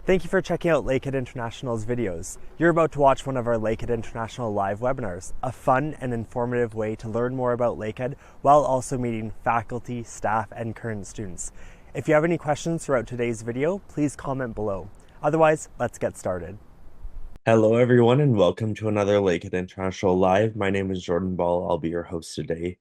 Thank you for checking out Lakehead International's videos. You're about to watch one of our Lakehead International live webinars, a fun and informative way to learn more about Lakehead while also meeting faculty, staff, and current students. If you have any questions throughout today's video, please comment below. Otherwise, let's get started. Hello everyone and welcome to another Lakehead International Live. My name is Jordan Ball. I'll be your host today.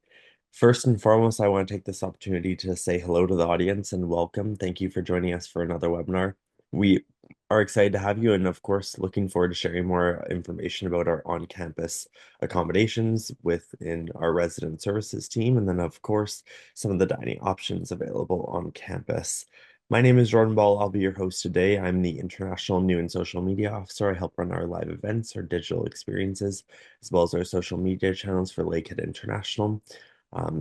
First and foremost, I want to take this opportunity to say hello to the audience and welcome. Thank you for joining us for another webinar. We are excited to have you and of course looking forward to sharing more information about our on-campus accommodations within our resident services team, and then of course some of the dining options available on campus. My name is Jordan Ball. I'll be your host today. I'm the International New and Social Media Officer. I help run our live events, our digital experiences, as well as our social media channels for Lakehead International.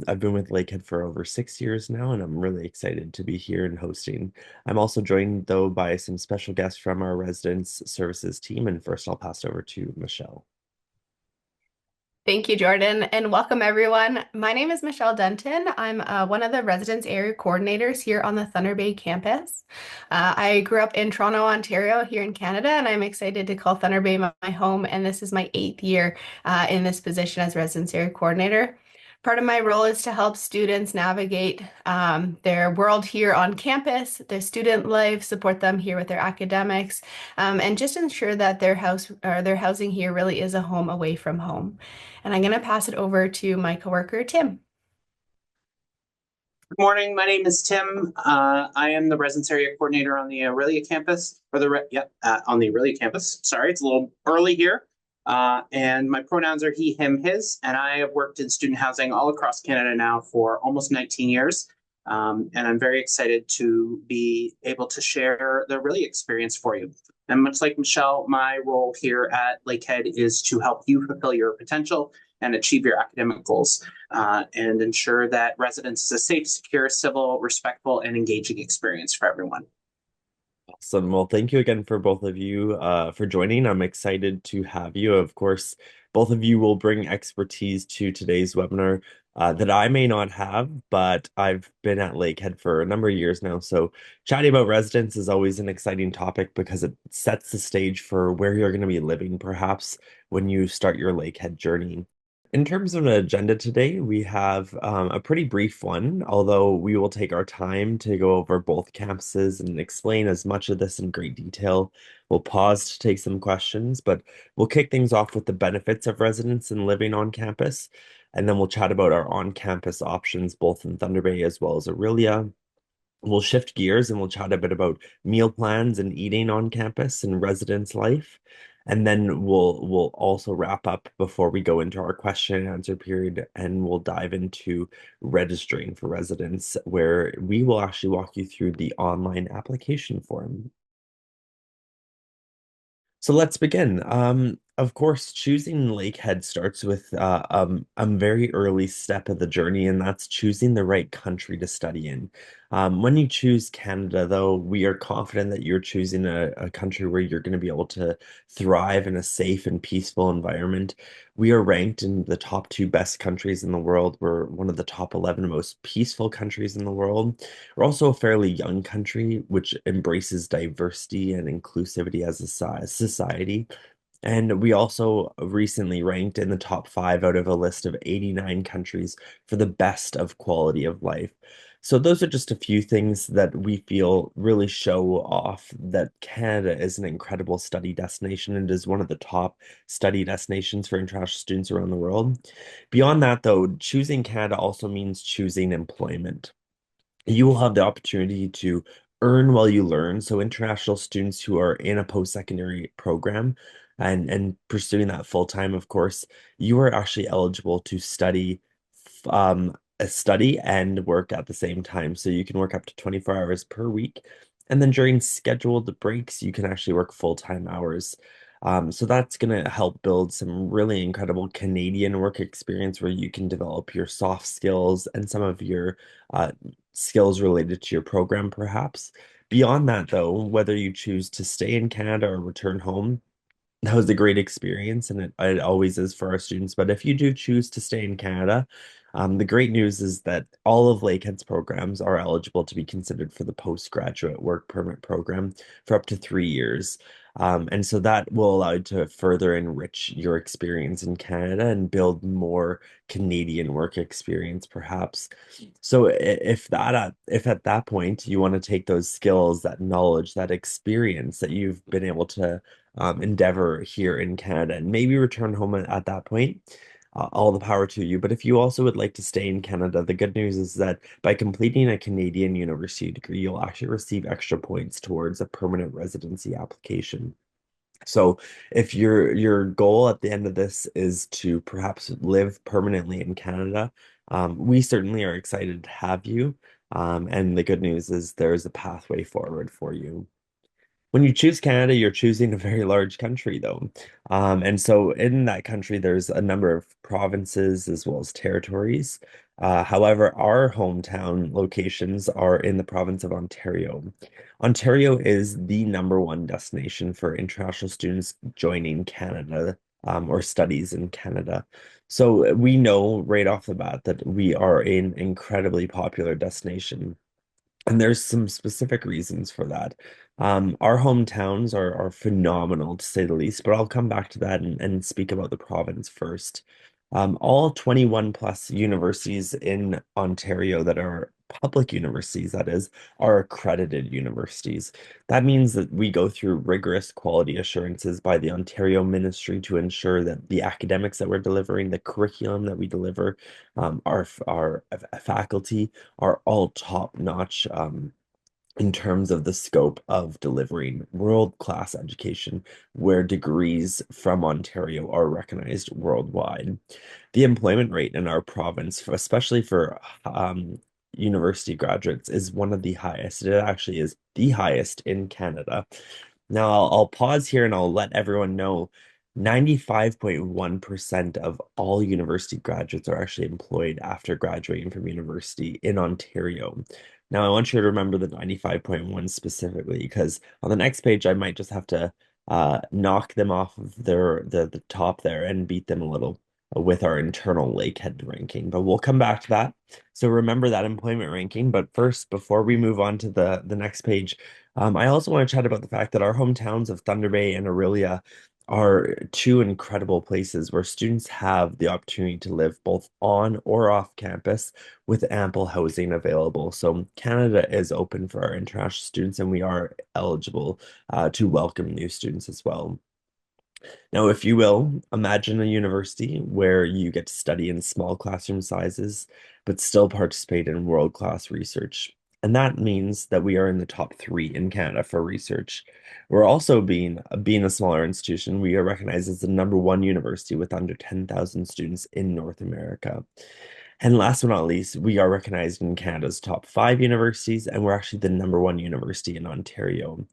I've been with Lakehead for over 6 years now, and I'm really excited to be here and hosting. I'm also joined, though, by some special guests from our residence services team. And first, I'll pass over to Michelle. Thank you, Jordan, and welcome everyone. My name is Michelle Denton. I'm one of the residence area coordinators here on the Thunder Bay campus. I grew up in Toronto, Ontario, here in Canada, and I'm excited to call Thunder Bay my home. And this is my 8th year in this position as residence area coordinator. Part of my role is to help students navigate their world here on campus, their student life, support them here with their academics, and just ensure that their housing here really is a home away from home. And I'm going to pass it over to my coworker, Tim. Good morning. My name is Tim. I am the residence area coordinator on the Aurelia campus, or on the Aurelia campus. Sorry, it's a little early here. And my pronouns are he, him, his, and I have worked in student housing all across Canada now for almost 19 years. And I'm very excited to be able to share the Aurelia experience for you. And much like Michelle, my role here at Lakehead is to help you fulfill your potential and achieve your academic goals, and ensure that residence is a safe, secure, civil, respectful, and engaging experience for everyone. Awesome. Well, thank you again for both of you for joining. I'm excited to have you. Of course, both of you will bring expertise to today's webinar that I may not have, but I've been at Lakehead for a number of years now. So chatting about residence is always an exciting topic because it sets the stage for where you're going to be living, perhaps when you start your Lakehead journey. In terms of an agenda today, we have a pretty brief one, although we will take our time to go over both campuses and explain as much of this in great detail. We'll pause to take some questions, but we'll kick things off with the benefits of residence and living on campus, and then we'll chat about our on-campus options, both in Thunder Bay as well as Aurelia. We'll shift gears and we'll chat a bit about meal plans and eating on campus and residence life. And then we'll also wrap up before we go into our question and answer period, and we'll dive into registering for residence, where we will actually walk you through the online application form. So let's begin. Of course, choosing Lakehead starts with a very early step of the journey, and that's choosing the right country to study in. When you choose Canada, though, we are confident that you're choosing a country where you're going to be able to thrive in a safe and peaceful environment. We are ranked in the top 2 best countries in the world. We're one of the top 11 most peaceful countries in the world. We're also a fairly young country, which embraces diversity and inclusivity as a society. And we also recently ranked in the top 5 out of a list of 89 countries for the best of quality of life. So those are just a few things that we feel really show off that Canada is an incredible study destination and is one of the top study destinations for international students around the world. Beyond that, though, choosing Canada also means choosing employment. You will have the opportunity to earn while you learn. So international students who are in a post-secondary program and pursuing that full-time, of course, you are actually eligible to study and work at the same time. So you can work up to 24 hours per week. And then during scheduled breaks, you can actually work full-time hours. So that's going to help build some really incredible Canadian work experience where you can develop your soft skills and some of your skills related to your program, perhaps. Beyond that, though, whether you choose to stay in Canada or return home, that was a great experience, and it always is for our students. But if you do choose to stay in Canada, The great news is that all of Lakehead's programs are eligible to be considered for the postgraduate work permit program for up to 3 years. And so that will allow you to further enrich your experience in Canada and build more Canadian work experience, perhaps. So if at that point you want to take those skills, that knowledge, that experience that you've been able to endeavor here in Canada and maybe return home at that point, all the power to you. But if you also would like to stay in Canada, the good news is that by completing a Canadian university degree, you'll actually receive extra points towards a permanent residency application. So if your goal at the end of this is to perhaps live permanently in Canada, we certainly are excited to have you. And the good news is there's a pathway forward for you. When you choose Canada, you're choosing a very large country, though. And so in that country, there's a number of provinces as well as territories. However, our hometown locations are in the province of Ontario. Ontario is the number one destination for international students joining Canada, or studies in Canada. So we know right off the bat that we are an incredibly popular destination. And there's some specific reasons for that. Our hometowns are phenomenal to say the least, but I'll come back to that and speak about the province first. All 21 plus universities in Ontario that are public universities, that is, are accredited universities. That means that we go through rigorous quality assurances by the Ontario Ministry to ensure that the academics that we're delivering, the curriculum that we deliver, our faculty are all top notch in terms of the scope of delivering world-class education where degrees from Ontario are recognized worldwide. The employment rate in our province, especially for university graduates, is one of the highest. It actually is the highest in Canada. Now, I'll pause here and I'll let everyone know 95.1% of all university graduates are actually employed after graduating from university in Ontario. Now, I want you to remember the 95.1 specifically because on the next page, I might just have to knock them off of the top there and beat them a little with our internal Lakehead ranking. But we'll come back to that. So remember that employment ranking. But first, before we move on to the next page, I also want to chat about the fact that our hometowns of Thunder Bay and Aurelia are two incredible places where students have the opportunity to live both on or off campus with ample housing available. So Canada is open for our international students, and we are eligible to welcome new students as well. Now, if you will, imagine a university where you get to study in small classroom sizes, but still participate in world-class research. And that means that we are in the top three in Canada for research. We're also being a smaller institution, we are recognized as the number one university with under 10,000 students in North America. And last but not least, we are recognized in Canada's top five universities, and we're actually the number one university in Ontario.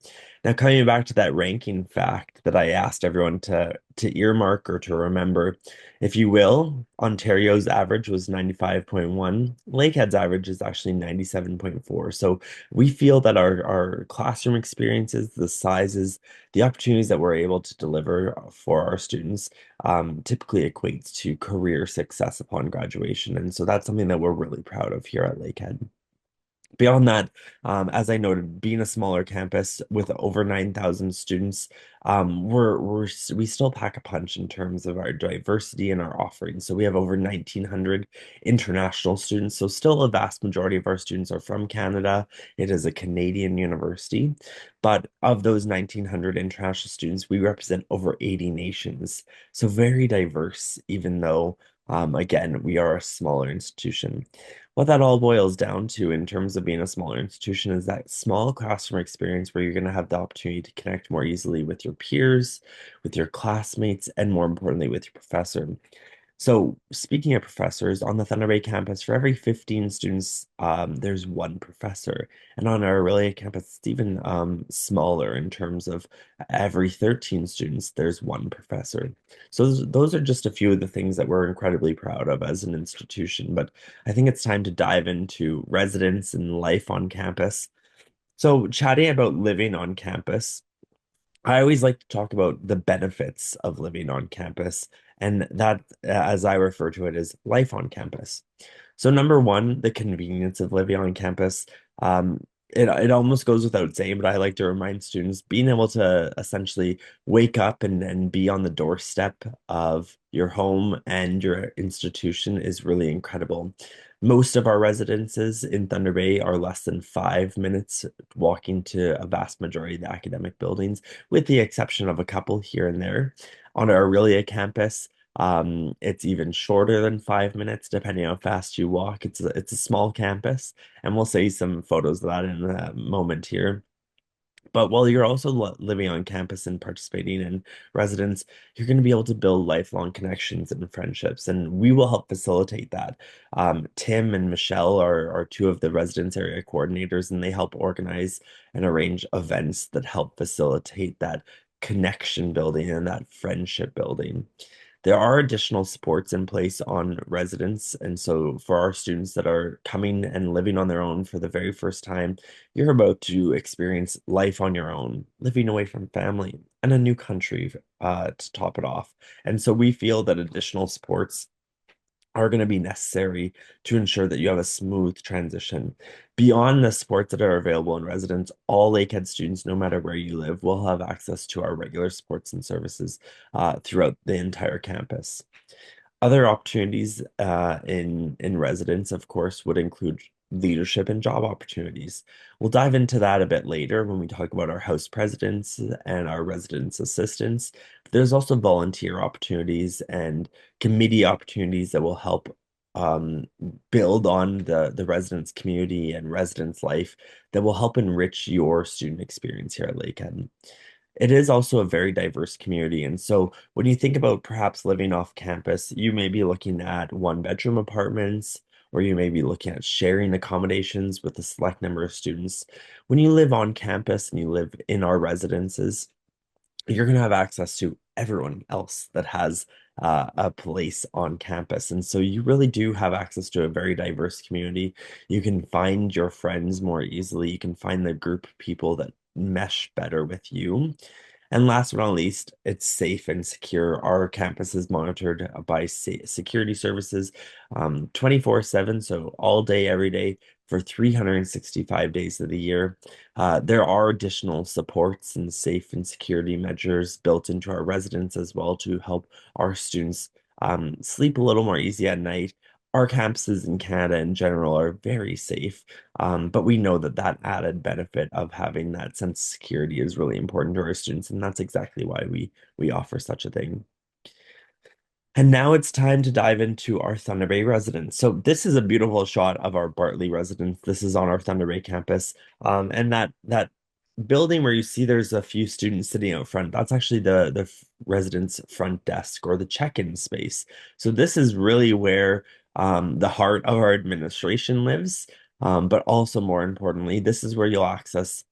Now, coming back to that ranking fact that I asked everyone to earmark or to remember, if you will, Ontario's average was 95.1. Lakehead's average is actually 97.4. So we feel that our classroom experiences, the sizes, the opportunities that we're able to deliver for our students typically equates to career success upon graduation. And so that's something that we're really proud of here at Lakehead. Beyond that, as I noted, being a smaller campus with over 9,000 students, we still pack a punch in terms of our diversity and our offerings. So we have over 1,900 international students. So still a vast majority of our students are from Canada. It is a Canadian university. But of those 1,900 international students, we represent over 80 nations. So very diverse, even though, again, we are a smaller institution. What that all boils down to in terms of being a smaller institution is that small classroom experience where you're going to have the opportunity to connect more easily with your peers, with your classmates, and more importantly, with your professor. So, speaking of professors, on the Thunder Bay campus, for every 15 students, there's one professor. And on our Aurelia campus, it's even smaller in terms of every 13 students, there's one professor. So, those are just a few of the things that we're incredibly proud of as an institution. But I think it's time to dive into residence and life on campus. So, chatting about living on campus. I always like to talk about the benefits of living on campus And that, as I refer to it, is life on campus. So number one, the convenience of living on campus. Um, it almost goes without saying, but I like to remind students being able to essentially wake up and be on the doorstep of your home and your institution is really incredible. Most of our residences in Thunder Bay are less than 5 minutes walking to a vast majority of the academic buildings, with the exception of a couple here and there. On our Aurelia campus, it's even shorter than 5 minutes, depending how fast you walk. It's a small campus, and we'll see some photos of that in a moment here. But while you're also living on campus and participating in residence, you're going to be able to build lifelong connections and friendships, and we will help facilitate that. Tim and Michelle are two of the residence area coordinators, and they help organize and arrange events that help facilitate that connection building and that friendship building. There are additional supports in place on residents. And so for our students that are coming and living on their own for the very first time, you're about to experience life on your own, living away from family and a new country to top it off. And so we feel that additional supports are going to be necessary to ensure that you have a smooth transition. Beyond the supports that are available in residence, all Lakehead students, no matter where you live, will have access to our regular supports and services throughout the entire campus. Other opportunities in residence, of course, would include leadership and job opportunities. We'll dive into that a bit later when we talk about our house presidents and our residence assistants. There's also volunteer opportunities and committee opportunities that will help um, build on the residence community and residence life that will help enrich your student experience here at Lakehead. It is also a very diverse community. And so when you think about perhaps living off campus, you may be looking at one-bedroom apartments, or you may be looking at sharing accommodations with a select number of students. When you live on campus and you live in our residences, you're going to have access to everyone else that has a place on campus. And so you really do have access to a very diverse community. You can find your friends more easily. You can find the group of people that mesh better with you. And last but not least, it's safe and secure. Our campus is monitored by security services 24/7, so all day, every day, for 365 days of the year. There are additional supports and safe and security measures built into our residence as well to help our students sleep a little more easy at night. Our campuses in Canada in general are very safe, but we know that that added benefit of having that sense of security is really important to our students, and that's exactly why we offer such a thing. And now it's time to dive into our Thunder Bay residence. So this is a beautiful shot of our Bartley residence. This is on our Thunder Bay campus. And that building where you see there's a few students sitting out front, that's actually the residence front desk or the check-in space. So this is really where the heart of our administration lives. But also more importantly, this is where you'll access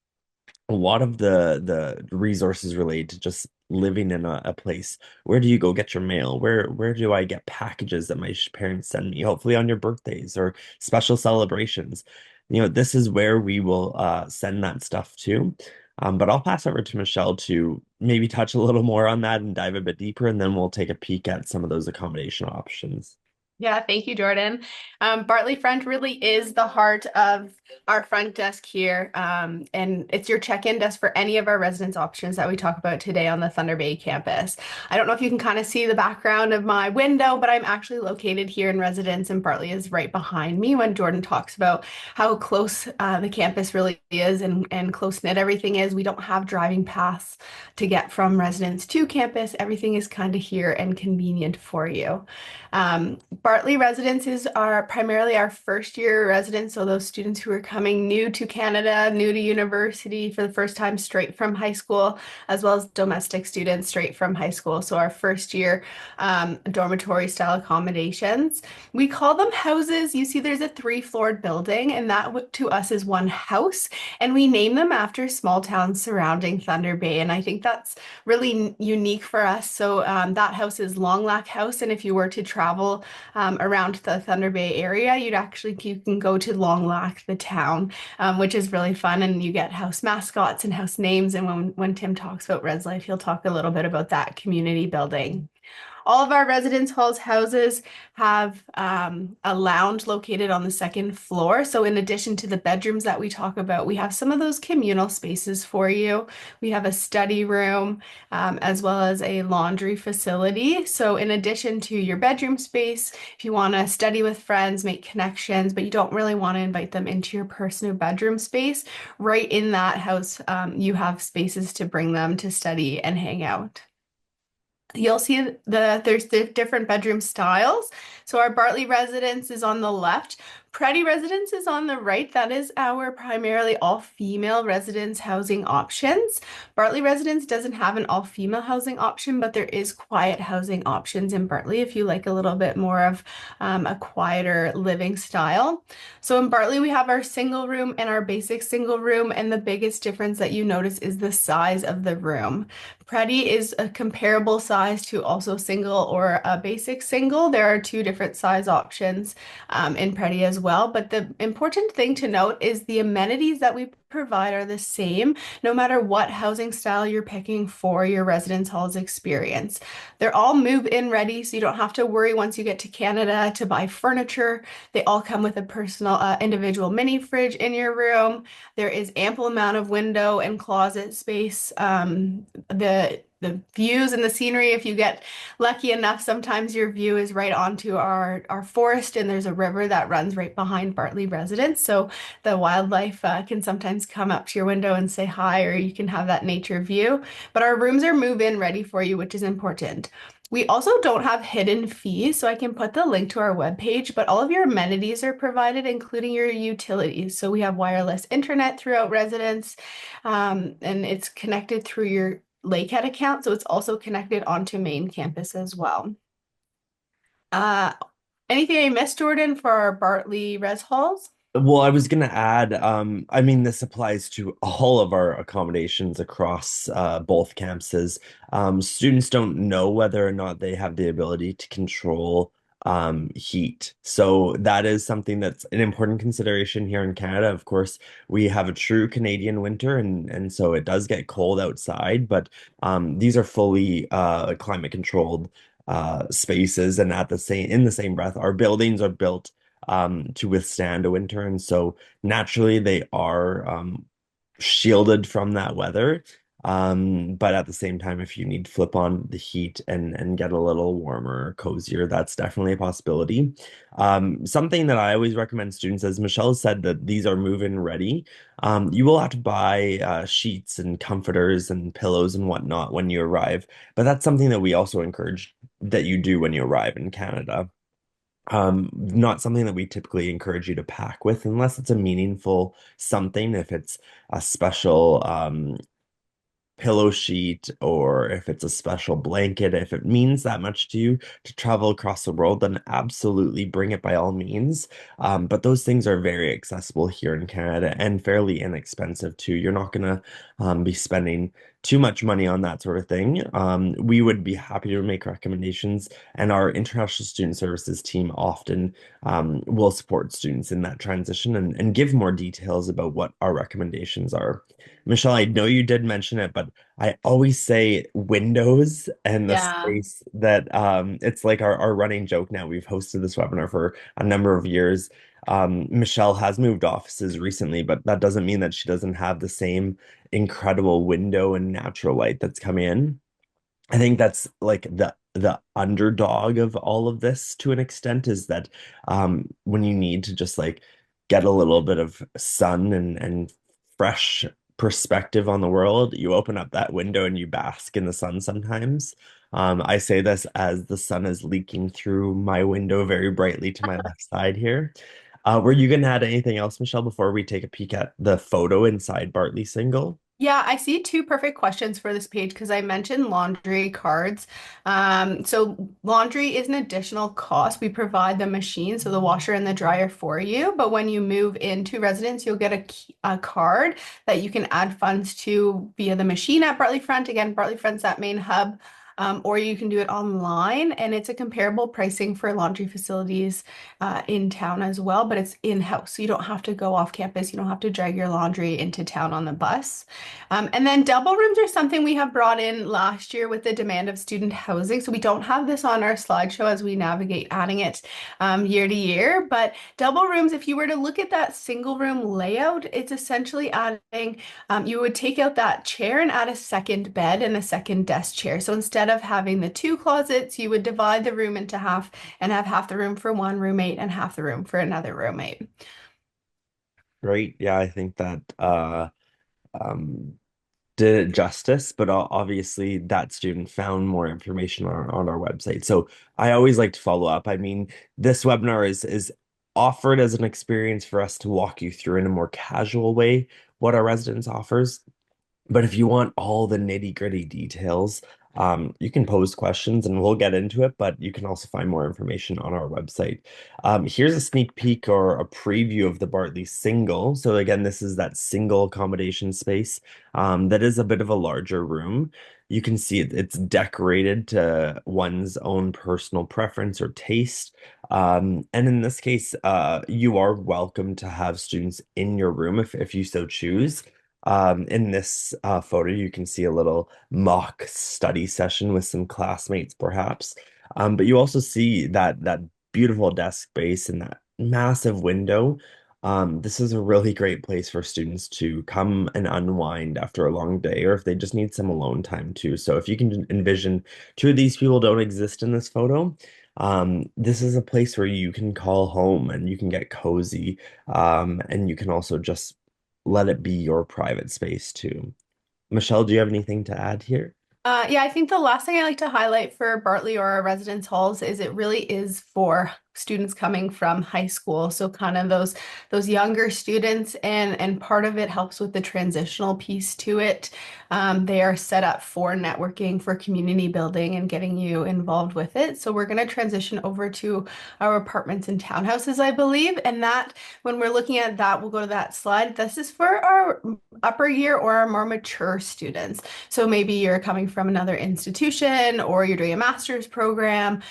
a lot of the resources related to just living in a place. Where do you go get your mail? Where do I get packages that my parents send me, hopefully on your birthdays or special celebrations? This is where we will send that stuff to. But I'll pass over to Michelle to maybe touch a little more on that and dive a bit deeper, and then we'll take a peek at some of those accommodation options. Yeah, thank you, Jordan. Bartley Front really is the heart of our front desk here, and it's your check-in desk for any of our residence options that we talk about today on the Thunder Bay campus. I don't know if you can kind of see the background of my window, but I'm actually located here in residence, and Bartley is right behind me when Jordan talks about how close the campus really is and close-knit everything is. We don't have driving paths to get from residence to campus. Everything is kind of here and convenient for you. Bartley residences are primarily our first year residents, so those students who are coming new to Canada, new to university for the first time straight from high school, as well as domestic students straight from high school. So our first year dormitory style accommodations. We call them houses. You see there's a three-floored building, and that to us is one house, and we name them after small towns surrounding Thunder Bay, and I think that's really unique for us. So that house is Long Lac House, and if you were to travel around the Thunder Bay area, you can go to Long Lac, the town, which is really fun, and you get house mascots and house names. And when Tim talks about Res Life, he'll talk a little bit about that community building. All of our residence halls houses have a lounge located on the second floor. So in addition to the bedrooms that we talk about, we have some of those communal spaces for you. We have a study room, as well as a laundry facility. So in addition to your bedroom space, if you want to study with friends, make connections, but you don't really want to invite them into your personal bedroom space, right in that house, you have spaces to bring them to study and hang out. You'll see there's the different bedroom styles. So our Bartley residence is on the left. Preddy residence is on the right. That is our primarily all-female residence housing options. Bartley residence doesn't have an all-female housing option, but there is quiet housing options in Bartley if you like a little bit more of a quieter living style. So in Bartley, we have our single room and our basic single room, and the biggest difference that you notice is the size of the room. Pretty is a comparable size to also single or a basic single. There are two different size options in Pretty as well. But the important thing to note is the amenities that we provide are the same no matter what housing style you're picking for your residence halls experience. They're all move-in ready, so you don't have to worry once you get to Canada to buy furniture. They all come with a personal individual mini fridge in your room. There is ample amount of window and closet space. The views and the scenery, if you get lucky enough, sometimes your view is right onto our forest, and there's a river that runs right behind Bartley residence. So the wildlife can sometimes come up to your window and say hi, or you can have that nature view. But our rooms are move-in ready for you, which is important. We also don't have hidden fees, so I can put the link to our webpage, but all of your amenities are provided, including your utilities. So we have wireless internet throughout residence, and it's connected through your Lakehead account, so it's also connected onto main campus as well. Uh, Anything I missed, Jordan, for our Bartley Res Halls? Well, I was going to add, I mean, this applies to all of our accommodations across both campuses. Students don't know whether or not they have the ability to control heat. So that is something that's an important consideration here in Canada. Of course, we have a true Canadian winter, and so it does get cold outside, but these are fully climate controlled spaces, and at the same in the same breath, our buildings are built to withstand a winter. And so naturally they are shielded from that weather. But at the same time, if you need to flip on the heat and get a little warmer or cozier, that's definitely a possibility. Something that I always recommend students, as Michelle said, that these are move-in ready. You will have to buy sheets and comforters and pillows and whatnot when you arrive, but that's something that we also encourage that you do when you arrive in Canada. Not something that we typically encourage you to pack with unless it's a meaningful something, if it's a special pillow sheet or if it's a special blanket, if it means that much to you to travel across the world, then absolutely bring it by all means. But those things are very accessible here in Canada and fairly inexpensive too. You're not going to be spending too much money on that sort of thing. We would be happy to make recommendations, and our international student services team often will support students in that transition and give more details about what our recommendations are. Michelle, I know you did mention it, but I always say windows and the Yeah. space that it's like our running joke now. We've hosted this webinar for a number of years. Michelle has moved offices recently, but that doesn't mean that she doesn't have the same incredible window and natural light that's coming in. I think that's like the underdog of all of this to an extent, is that when you need to just like get a little bit of sun and fresh perspective on the world, you open up that window and you bask in the sun sometimes. I say this as the sun is leaking through my window very brightly to my left side here. Were you going to add anything else, Michelle, before we take a peek at the photo inside Bartley Single? Yeah, I see two perfect questions for this page because I mentioned laundry cards. So laundry is an additional cost. We provide the machine, so the washer and the dryer for you. But when you move into residence, you'll get a card that you can add funds to via the machine at Bartley Front. Again, Bartley Front's that main hub or you can do it online, and it's a comparable pricing for laundry facilities in town as well, but it's in-house, so you don't have to go off campus. You don't have to drag your laundry into town on the bus. And then double rooms are something we have brought in last year with the demand of student housing. So we don't have this on our slideshow as we navigate adding it year to year. But double rooms, if you were to look at that single room layout, it's essentially adding, you would take out that chair and add a second bed and a second desk chair. So instead of having the two closets, you would divide the room into half and have half the room for one roommate and half the room for another roommate. Great. Yeah, I think that um, did it justice, but obviously that student found more information on our website. So I always like to follow up. I mean, this webinar is offered as an experience for us to walk you through in a more casual way what our residence offers. But if you want all the nitty-gritty details, you can pose questions and we'll get into it, but you can also find more information on our website. Here's a sneak peek or a preview of the Bartley single. So again, this is that single accommodation space that is a bit of a larger room. You can see it's decorated to one's own personal preference or taste. And in this case, you are welcome to have students in your room if you so choose. In this photo, you can see a little mock study session with some classmates, perhaps. But you also see that beautiful desk space and that massive window. This is a really great place for students to come and unwind after a long day, or if they just need some alone time too. So if you can envision two of these people don't exist in this photo, this is a place where you can call home and you can get cozy, and you can also just let it be your private space too. Michelle, do you have anything to add here? Yeah, I think the last thing I like to highlight for Bartley or our residence halls is it really is for students coming from high school. So kind of those younger students, and part of it helps with the transitional piece to it. They are set up for networking, for community building, and getting you involved with it. So we're going to transition over to our apartments and townhouses, I believe. And that, when we're looking at that, we'll go to that slide. This is for our upper year or our more mature students. So maybe you're coming from another institution or you're doing a master's program.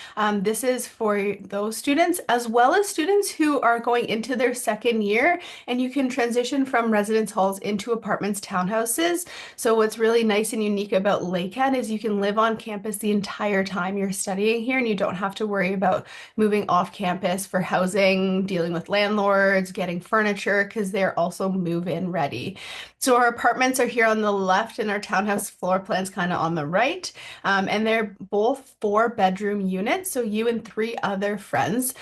This is for those students as well as students who are going into their second year, and you can transition from residence halls into apartments, townhouses. So what's really nice and unique about Lakehead is you can live on campus the entire time you're studying here, and you don't have to worry about moving off campus for housing, dealing with landlords, getting furniture, because they're also move-in ready. So our apartments are here on the left and our townhouse floor plan's kind of on the right. And they're both 4-bedroom units. So you and 3 other friends,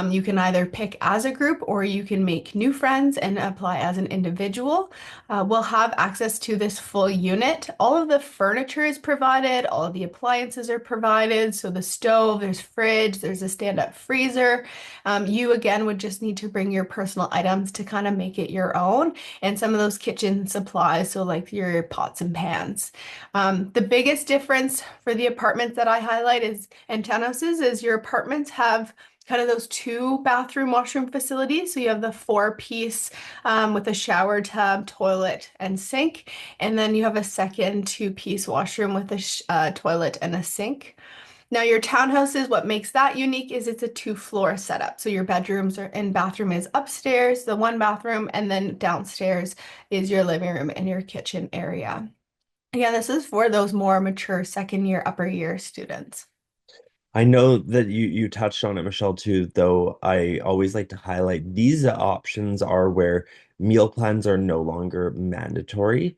you can either pick as a group or you can make new friends and apply as an individual. We'll have access to this full unit. All of the furniture is provided, all of the appliances are provided. So the stove, there's fridge, there's a stand-up freezer. You again would just need to bring your personal items to kind of make it your own, and some of those kitchen supplies, so like your pots and pans. The biggest difference for the apartments that I highlight is and townhouses is your apartments have kind of those 2 bathroom washroom facilities. So you have the 4-piece with a shower tub, toilet, and sink. And then you have a second 2-piece washroom with a toilet and a sink. Now, your townhouse is what makes that unique is it's a 2-floor setup. So your bedrooms and bathroom is upstairs, the 1 bathroom, and then downstairs is your living room and your kitchen area. Again, this is for those more mature second year, upper year students. I know that you touched on it, Michelle, too, though I always like to highlight these options are where meal plans are no longer mandatory,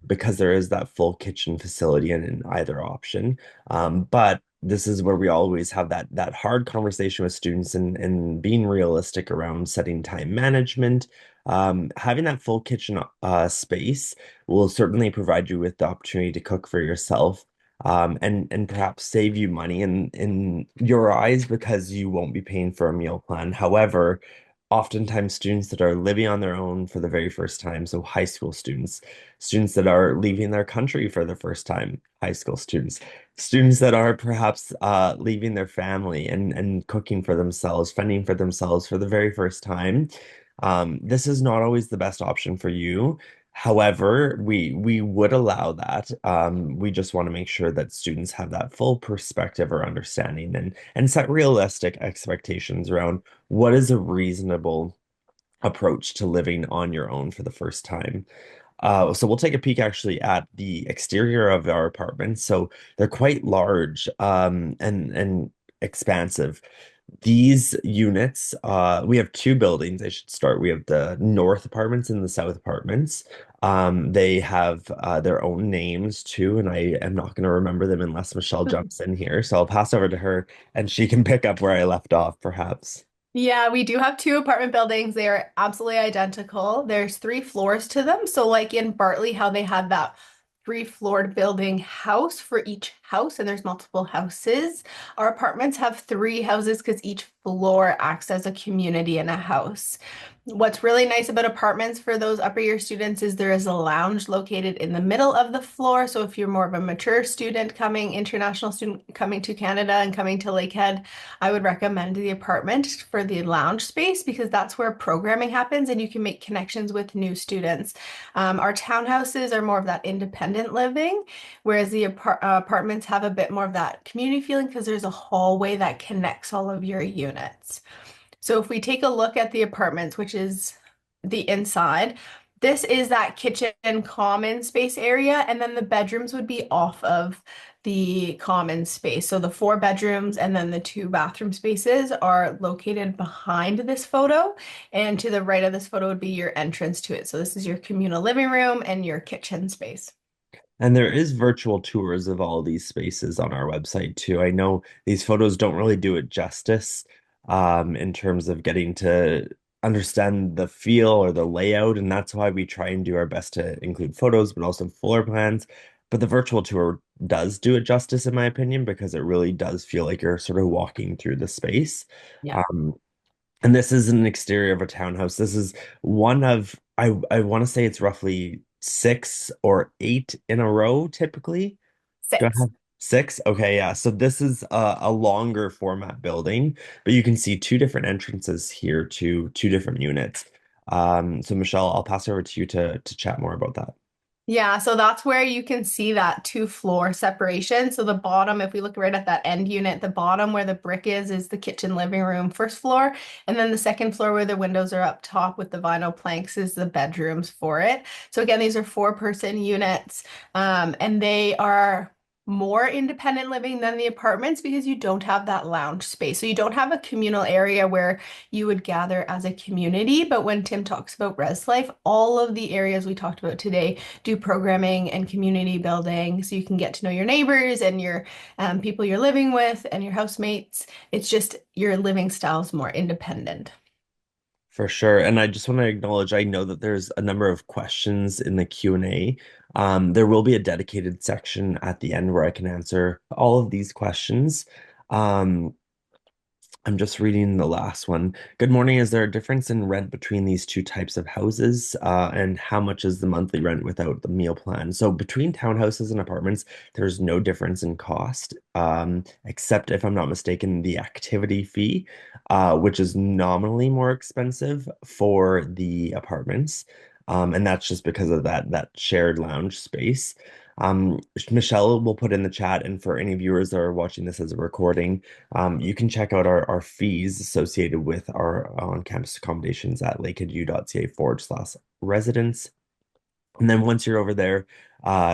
because there is that full kitchen facility in either option. But this is where we always have that hard conversation with students and being realistic around setting time management. Having that full kitchen space will certainly provide you with the opportunity to cook for yourself, and perhaps save you money in your eyes because you won't be paying for a meal plan. However, oftentimes students that are living on their own for the very first time, so high school students, students that are leaving their country for the first time, high school students, students that are perhaps leaving their family and cooking for themselves, fending for themselves for the very first time. This is not always the best option for you. However, we would allow that. We just want to make sure that students have that full perspective or understanding and set realistic expectations around what is a reasonable approach to living on your own for the first time. So we'll take a peek actually at the exterior of our apartments. So they're quite large and expansive. These units, we have two buildings. I should start. We have the north apartments and the south apartments. They have their own names too, and I am not going to remember them unless Michelle jumps in here. So I'll pass over to her, and she can pick up where I left off, perhaps. Yeah, we do have two apartment buildings. They are absolutely identical. There's three floors to them. So, like in Bartley, how they had that three-floored building house for each house, and there's multiple houses. Our apartments have three houses because each floor acts as a community and a house. What's really nice about apartments for those upper year students is there is a lounge located in the middle of the floor. So if you're more of a mature student coming, international student coming to Canada and coming to Lakehead, I would recommend the apartment for the lounge space because that's where programming happens and you can make connections with new students. Our townhouses are more of that independent living, whereas the apartments have a bit more of that community feeling because there's a hallway that connects all of your units. So if we take a look at the apartments, which is the inside, this is that kitchen common space area, and then the bedrooms would be off of the common space. So the four bedrooms and then the two bathroom spaces are located behind this photo, and to the right of this photo would be your entrance to it. So this is your communal living room and your kitchen space. And there is virtual tours of all these spaces on our website too. I know these photos don't really do it justice in terms of getting to understand the feel or the layout, and that's why we try and do our best to include photos, but also floor plans. But the virtual tour does do it justice, in my opinion, because it really does feel like you're sort of walking through the space. Yeah. Um, and this is an exterior of a townhouse. This is one of, I want to say it's roughly six or eight in a row, typically. Do I Six. have six? Okay, yeah. So this is a longer format building, but you can see two different entrances here to two different units. So Michelle, I'll pass it over to you to chat more about that. Yeah, so that's where you can see that two floor separation. So the bottom, if we look right at that end unit, the bottom where the brick is the kitchen living room, first floor. And then the second floor where the windows are up top with the vinyl planks is the bedrooms for it. So again, these are four-person units, and they are more independent living than the apartments because you don't have that lounge space. So you don't have a communal area where you would gather as a community. But when Tim talks about res life, all of the areas we talked about today do programming and community building so you can get to know your neighbors and your people you're living with and your housemates. It's just your living style is more independent. For sure. And I just want to acknowledge, I know that there's a number of questions in the Q&A. There will be a dedicated section at the end where I can answer all of these questions. Um, I'm just reading the last one. Good morning. Is there a difference in rent between these two types of houses? And how much is the monthly rent without the meal plan? So between townhouses and apartments, there's no difference in cost, except if I'm not mistaken, the activity fee, which is nominally more expensive for the apartments. And that's just because of that shared lounge space. Um, Michelle will put in the chat, and for any viewers that are watching this as a recording, you can check out our fees associated with our on-campus accommodations at lakeheadu.ca/residence. And then once you're over there,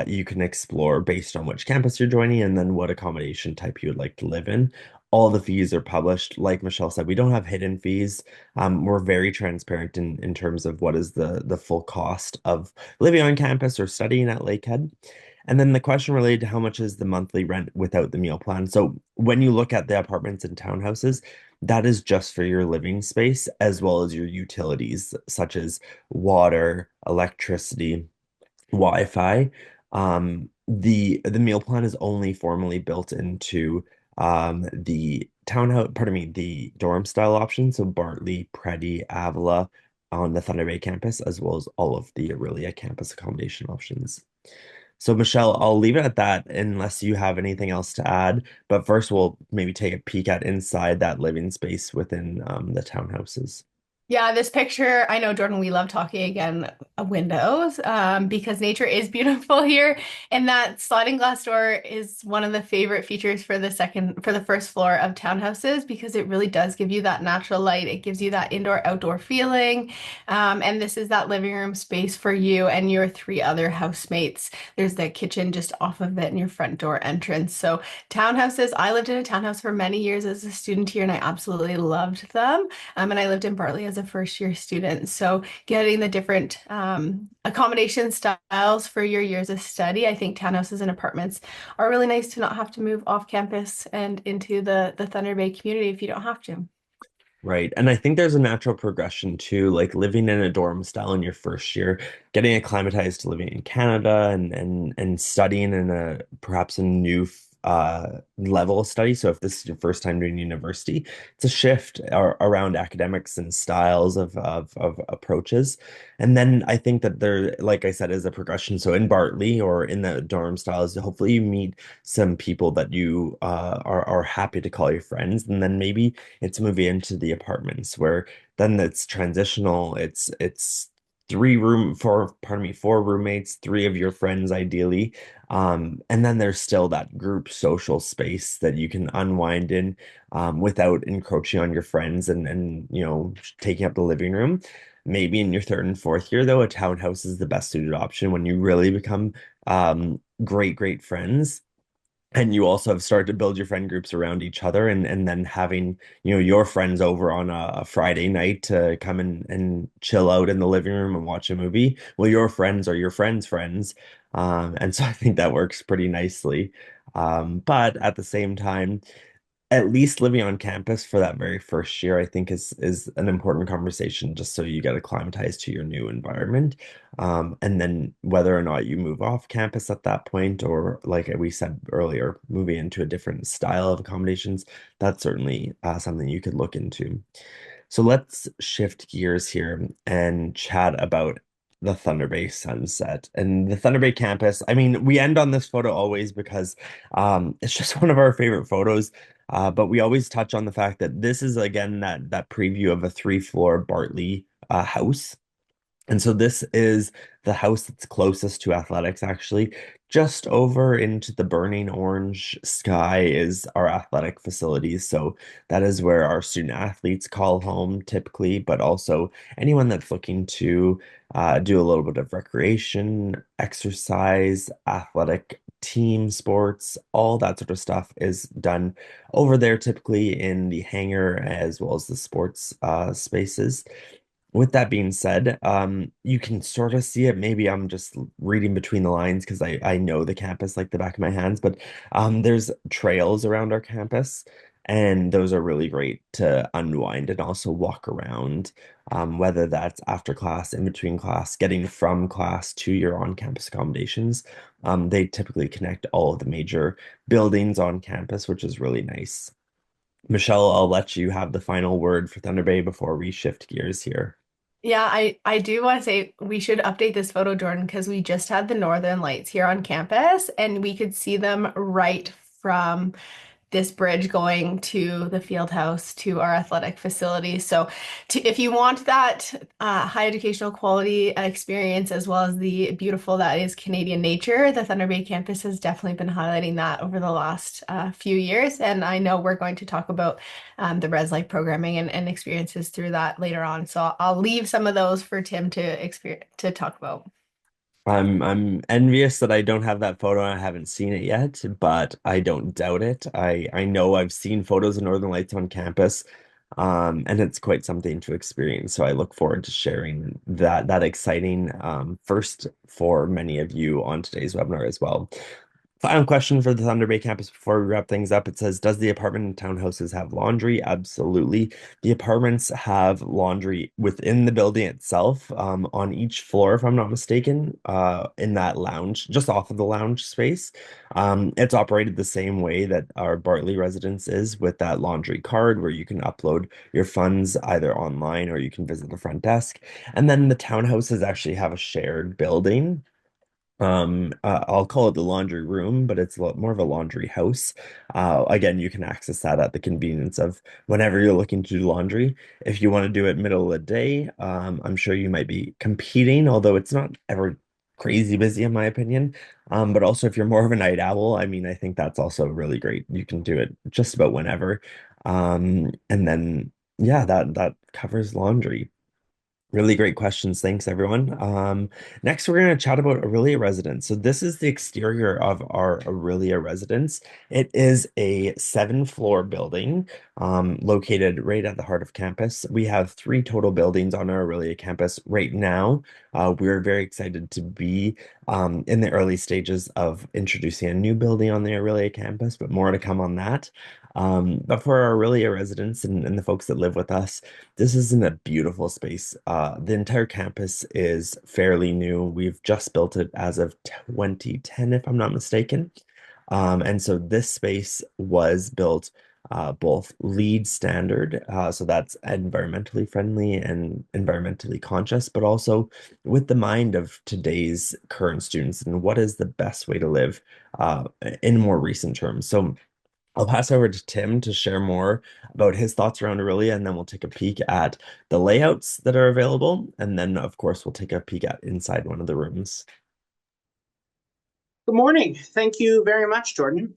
you can explore based on which campus you're joining and then what accommodation type you would like to live in. All the fees are published. Like Michelle said, we don't have hidden fees. We're very transparent in terms of what is the full cost of living on campus or studying at Lakehead. And then the question related to how much is the monthly rent without the meal plan. So when you look at the apartments and townhouses, that is just for your living space as well as your utilities, such as water, electricity, Wi-Fi. The meal plan is only formally built into the townhouse, pardon me, the dorm style option. So Bartley, Preddy, Avila on the Thunder Bay campus, as well as all of the Aurelia campus accommodation options. So Michelle, I'll leave it at that unless you have anything else to add. But first, we'll maybe take a peek at inside that living space within the townhouses. Yeah, this picture, I know, Jordan, we love talking again windows because nature is beautiful here. And that sliding glass door is one of the favorite features for the first floor of townhouses because it really does give you that natural light. It gives you that indoor-outdoor feeling. And this is that living room space for you and your three other housemates. There's the kitchen just off of it and your front door entrance. So townhouses, I lived in a townhouse for many years as a student here and I absolutely loved them. And I lived in Bartley as a first year student. So getting the different accommodation styles for your years of study, I think townhouses and apartments are really nice to not have to move off campus and into the Thunder Bay community if you don't have to. Right. And I think there's a natural progression to like living in a dorm style in your first year, getting acclimatized to living in Canada and studying in a perhaps a new level of study. So if this is your first time doing university, it's a shift around academics and styles of approaches. And then I think that there, like I said, is a progression. So in Bartley or in the dorm styles, hopefully you meet some people that you are happy to call your friends, and then maybe it's moving into the apartments where then it's transitional. It's four roommates, three of your friends ideally. And then there's still that group social space that you can unwind in without encroaching on your friends and taking up the living room. Maybe in your third and fourth year, though, a townhouse is the best suited option when you really become great friends and you also have started to build your friend groups around each other and then having your friends over on a Friday night to come and chill out in the living room and watch a movie. Well, your friends are your friends' friends. And so I think that works pretty nicely. But at the same time, at least living on campus for that very first year, I think is an important conversation just so you get acclimatized to your new environment. And then whether or not you move off campus at that point, or like we said earlier, moving into a different style of accommodations, that's certainly something you could look into. So let's shift gears here and chat about the Thunder Bay sunset and the Thunder Bay campus. I mean, we end on this photo always because it's just one of our favorite photos. But we always touch on the fact that this is again that preview of a three-floor Bartley house. And so this is the house that's closest to athletics, actually. Just over into the burning orange sky is our athletic facilities. So that is where our student athletes call home typically, but also anyone that's looking to do a little bit of recreation, exercise, athletic team sports, all that sort of stuff is done over there, typically in the hangar as well as the sports spaces. With that being said, you can sort of see it. Maybe I'm just reading between the lines because I know the campus like the back of my hands, but there's trails around our campus, and those are really great to unwind and also walk around, whether that's after class, in between class, getting from class to your on-campus accommodations. They typically connect all of the major buildings on campus, which is really nice. Michelle, I'll let you have the final word for Thunder Bay before we shift gears here. Yeah, I do want to say we should update this photo, Jordan, because we just had the Northern Lights here on campus and we could see them right from this bridge going to the field house to our athletic facility. So if you want that high educational quality experience as well as the beautiful that is Canadian nature, the Thunder Bay campus has definitely been highlighting that over the last few years. And I know we're going to talk about the Res Life programming and experiences through that later on. So I'll leave some of those for Tim to talk about. I'm envious that I don't have that photo and I haven't seen it yet, but I don't doubt it. I know I've seen photos of Northern Lights on campus, and it's quite something to experience. So I look forward to sharing that exciting first for many of you on today's webinar as well. Final question for the Thunder Bay campus before we wrap things up. It says, does the apartment and townhouses have laundry? Absolutely. The apartments have laundry within the building itself, on each floor, if I'm not mistaken, in that lounge, just off of the lounge space. It's operated the same way that our Bartley residence is with that laundry card where you can upload your funds either online or you can visit the front desk. And then the townhouses actually have a shared building I'll call it the laundry room, but it's a lot more of a laundry house. Again, you can access that at the convenience of whenever you're looking to do laundry. If you want to do it middle of the day, I'm sure you might be competing, although it's not ever crazy busy in my opinion. But also if you're more of a night owl, I mean, I think that's also really great. You can do it just about whenever. And then yeah, that covers laundry. Really great questions. Thanks, everyone. Next, we're going to chat about Aurelia residence. So this is the exterior of our Aurelia residence. It is a seven-floor building located right at the heart of campus. We have three total buildings on our Aurelia campus right now. We're very excited to be in the early stages of introducing a new building on the Aurelia campus, but more to come on that. But for our Aurelia residents and the folks that live with us, this is in a beautiful space. The entire campus is fairly new. We've just built it as of 2010, if I'm not mistaken. And so this space was built both LEED standard, so that's environmentally friendly and environmentally conscious, but also with the mind of today's current students and what is the best way to live in more recent terms. So I'll pass over to Tim to share more about his thoughts around Aurelia, and then we'll take a peek at the layouts that are available. And then, of course, we'll take a peek at inside one of the rooms. Good morning. Thank you very much, Jordan.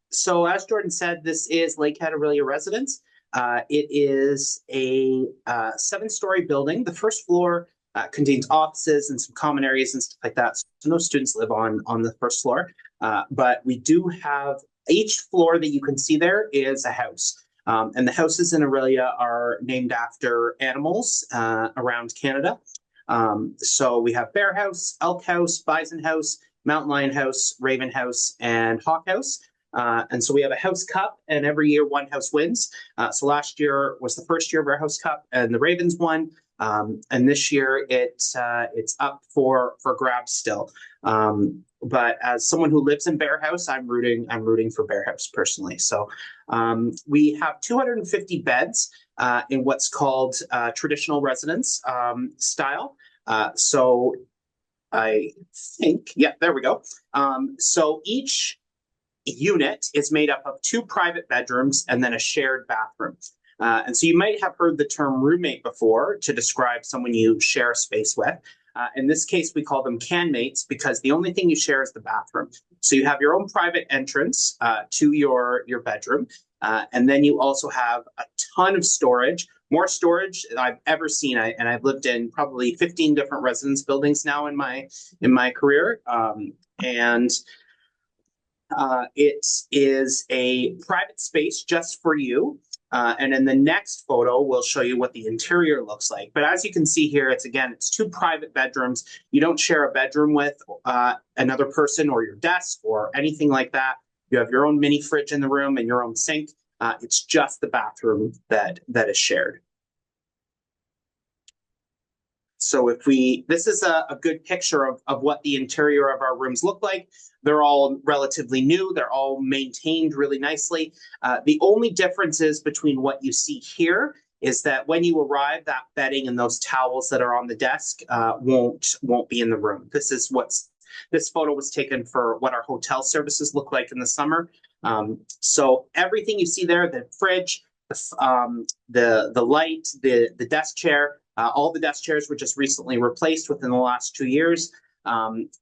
So as Jordan said, this is Lakehead Aurelia Residence. It is a seven-story building. The first floor contains offices and some common areas and stuff like that. So no students live on the first floor. But we do have each floor that you can see there is a house. And the houses in Aurelia are named after animals around Canada. So we have Bear House, Elk House, Bison House, Mountain Lion House, Raven House, and Hawk House. And so we have a house cup, and every year one house wins. So last year was the first year of our house cup, and the Ravens won. And this year it's up for grabs still. But as someone who lives in Bear House, I'm rooting for Bear House personally. So we have 250 beds in what's called traditional residence style. So I think, yeah, there we go. So each unit is made up of two private bedrooms and then a shared bathroom. And so you might have heard the term roommate before to describe someone you share a space with. In this case, we call them canmates because the only thing you share is the bathroom. So you have your own private entrance to your bedroom. And then you also have a ton of storage, more storage than I've ever seen. And I've lived in probably 15 different residence buildings now in my career. And it is a private space just for you. And in the next photo, we'll show you what the interior looks like. But as you can see here, it's two private bedrooms. You don't share a bedroom with another person or your desk or anything like that. You have your own mini fridge in the room and your own sink. It's just the bathroom that is shared. So this is a good picture of what the interior of our rooms look like. They're all relatively new. They're all maintained really nicely. The only differences between what you see here is that when you arrive, that bedding and those towels that are on the desk won't be in the room. This photo was taken for what our hotel services look like in the summer. So everything you see there, the fridge, the light, the desk chair, all the desk chairs were just recently replaced within the last 2 years.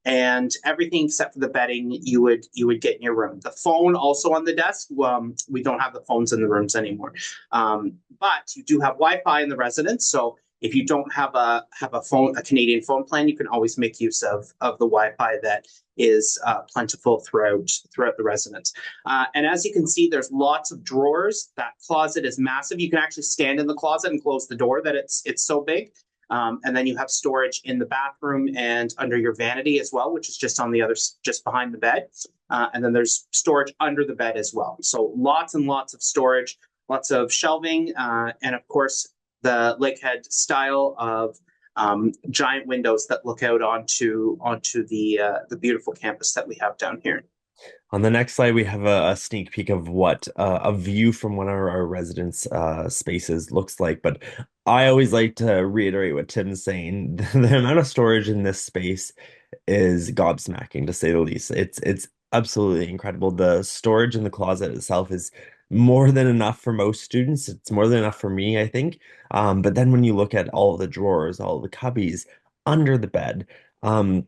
And everything except for the bedding you would get in your room. The phone also on the desk. We don't have the phones in the rooms anymore. But you do have Wi-Fi in the residence. So if you don't have a Canadian phone plan, you can always make use of the Wi-Fi that is plentiful throughout the residence. And as you can see, there's lots of drawers. That closet is massive. You can actually stand in the closet and close the door. That it's so big. And then you have storage in the bathroom and under your vanity as well, which is just behind the bed. And then there's storage under the bed as well. So lots and lots of storage, lots of shelving, and of course the Lakehead style of giant windows that look out onto the beautiful campus that we have down here. On the next slide, we have a sneak peek of what a view from one of our residence spaces looks like. But I always like to reiterate what Tim's saying. The amount of storage in this space is gobsmacking to say the least. It's absolutely incredible. The storage in the closet itself is more than enough for most students. It's more than enough for me, I think. But then when you look at all the drawers, all the cubbies under the bed, um,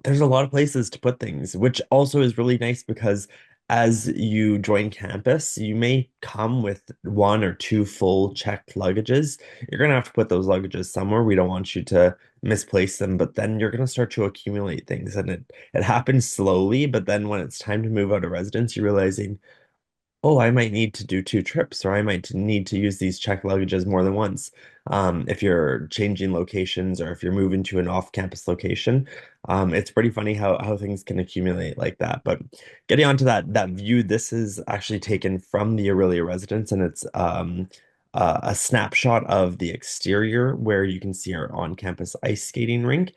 there's a lot of places to put things, which also is really nice because as you join campus, you may come with one or two full checked luggages. You're going to have to put those luggages somewhere. We don't want you to misplace them, but then you're going to start to accumulate things and it happens slowly, but then when it's time to move out of residence, you're realizing, oh, I might need to do two trips, or I might need to use these checked luggages more than once. If you're changing locations or if you're moving to an off-campus location, it's pretty funny how things can accumulate like that. But getting onto that view, this is actually taken from the Aurelia residence, and it's a snapshot of the exterior where you can see our on-campus ice skating rink.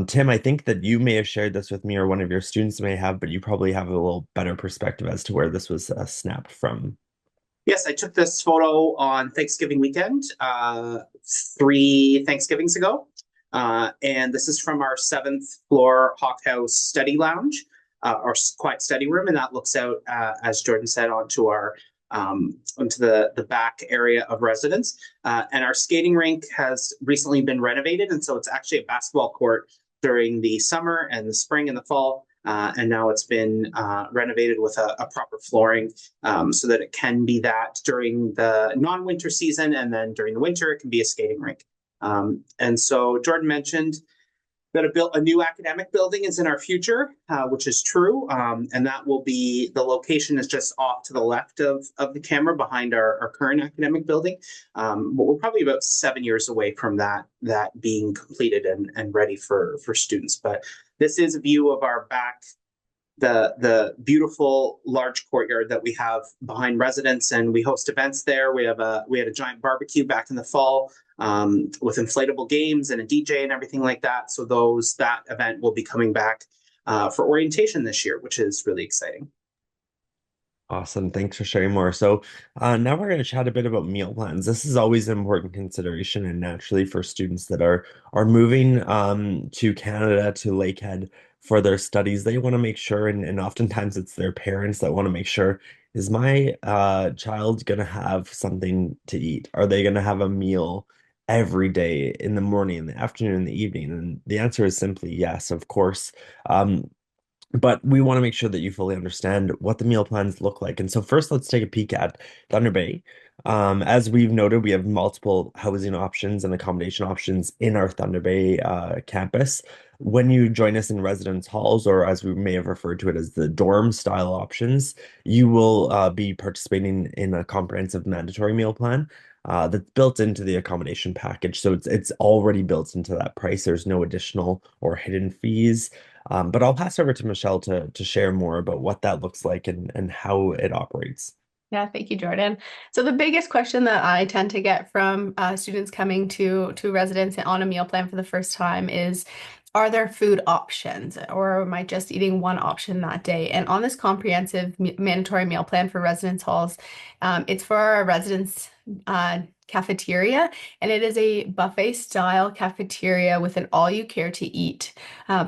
Tim, I think that you may have shared this with me or one of your students may have, but you probably have a little better perspective as to where this was snapped from. Yes, I took this photo on Thanksgiving weekend, 3 Thanksgivings ago. And this is from our seventh floor Hawk House study lounge, our quiet study room. And that looks out, as Jordan said, onto the back area of residence. And our skating rink has recently been renovated. And so it's actually a basketball court during the summer and the spring and the fall. And now it's been renovated with a proper flooring, so that it can be that during the non-winter season, and then during the winter it can be a skating rink. And so Jordan mentioned that a new academic building is in our future, which is true. And that will be, the location is just off to the left of the camera behind our current academic building. But we're probably about 7 years away from that being completed and ready for students. But this is a view of our back, the beautiful large courtyard that we have behind residence, and we host events there. We had a giant barbecue back in the fall, with inflatable games and a DJ and everything like that. So that event will be coming back for orientation this year, which is really exciting. Awesome. Thanks for sharing more. So now we're going to chat a bit about meal plans. This is always an important consideration, and naturally for students that are moving to Canada to Lakehead for their studies, they want to make sure, and oftentimes it's their parents that want to make sure, is my child going to have something to eat? Are they going to have a meal every day in the morning, in the afternoon, in the evening? And the answer is simply yes, of course. But we want to make sure that you fully understand what the meal plans look like. And so first, let's take a peek at Thunder Bay. As we've noted, we have multiple housing options and accommodation options in our Thunder Bay campus. When you join us in residence halls, or as we may have referred to it as the dorm style options, you will be participating in a comprehensive mandatory meal plan that's built into the accommodation package. So it's already built into that price. There's no additional or hidden fees. But I'll pass over to Michelle to share more about what that looks like and how it operates. Yeah, thank you, Jordan. So the biggest question that I tend to get from students coming to residence on a meal plan for the first time is, are there food options, or am I just eating one option that day? And on this comprehensive mandatory meal plan for residence halls, it's for our residence cafeteria, and it is a buffet style cafeteria with an all you care to eat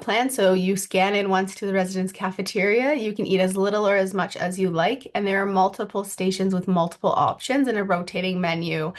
plan. So you scan in once to the residence cafeteria. You can eat as little or as much as you like, and there are multiple stations with multiple options and a rotating menu.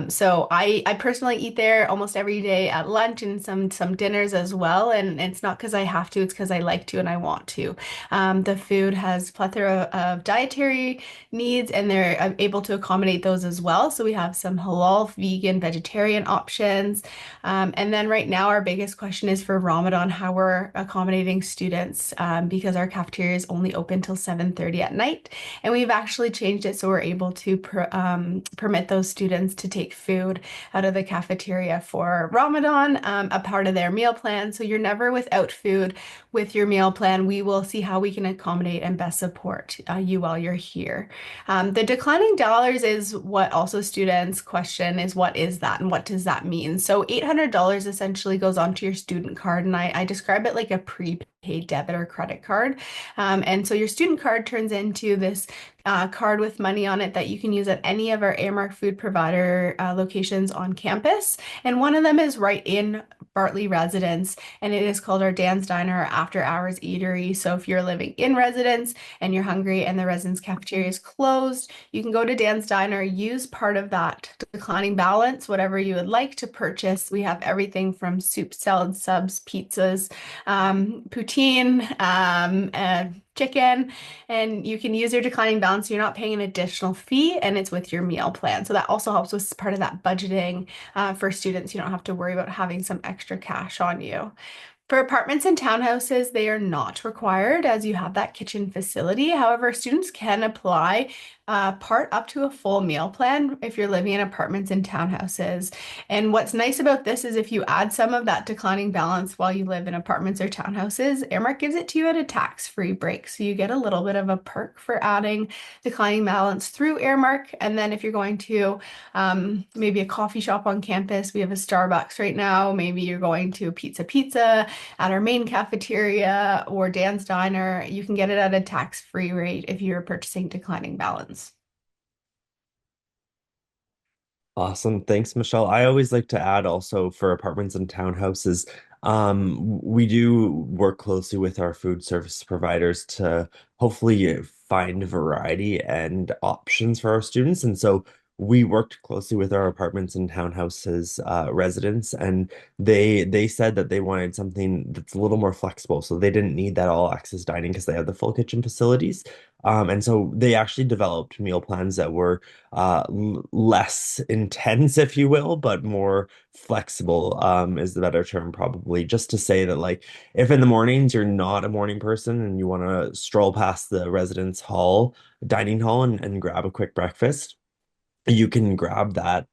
So I personally eat there almost every day at lunch and some dinners as well. And it's not because I have to, it's because I like to and I want to. The food has plethora of dietary needs, and they're able to accommodate those as well. So we have some halal, vegan, vegetarian options. And then right now, our biggest question is for Ramadan, how we're accommodating students, because our cafeteria is only open till 7:30 at night. And we've actually changed it so we're able to permit those students to take food out of the cafeteria for Ramadan, a part of their meal plan. So you're never without food with your meal plan. We will see how we can accommodate and best support you while you're here. The declining dollars is what also students question, is what is that and what does that mean? So $800 essentially goes onto your student card, and I describe it like a prepaid debit or credit card. And so your student card turns into this card with money on it that you can use at any of our Airmark food provider locations on campus. And one of them is right in Bartley residence, and it is called our Dan's Diner After Hours Eatery. So if you're living in residence and you're hungry and the residence cafeteria is closed, you can go to Dan's Diner, use part of that declining balance, whatever you would like to purchase. We have everything from soup, salad, subs, pizzas, poutine, chicken, and you can use your declining balance. So you're not paying an additional fee, and it's with your meal plan. So that also helps with part of that budgeting for students. You don't have to worry about having some extra cash on you. For apartments and townhouses, they are not required as you have that kitchen facility. However, students can apply part up to a full meal plan if you're living in apartments and townhouses. And what's nice about this is if you add some of that declining balance while you live in apartments or townhouses, Airmark gives it to you at a tax-free break. So you get a little bit of a perk for adding declining balance through Airmark. And then if you're going to maybe a coffee shop on campus, we have a Starbucks right now. Maybe you're going to Pizza at our main cafeteria or Dan's Diner, you can get it at a tax-free rate if you're purchasing declining balance. Awesome. Thanks, Michelle. I always like to add also for apartments and townhouses, we do work closely with our food service providers to hopefully find variety and options for our students. And so we worked closely with our apartments and townhouses residents, and they said that they wanted something that's a little more flexible. So they didn't need that all access dining because they have the full kitchen facilities. And so they actually developed meal plans that were less intense, if you will, but more flexible, is the better term, probably. Just to say that, like, if in the mornings you're not a morning person and you want to stroll past the residence hall, dining hall, and grab a quick breakfast, you can grab that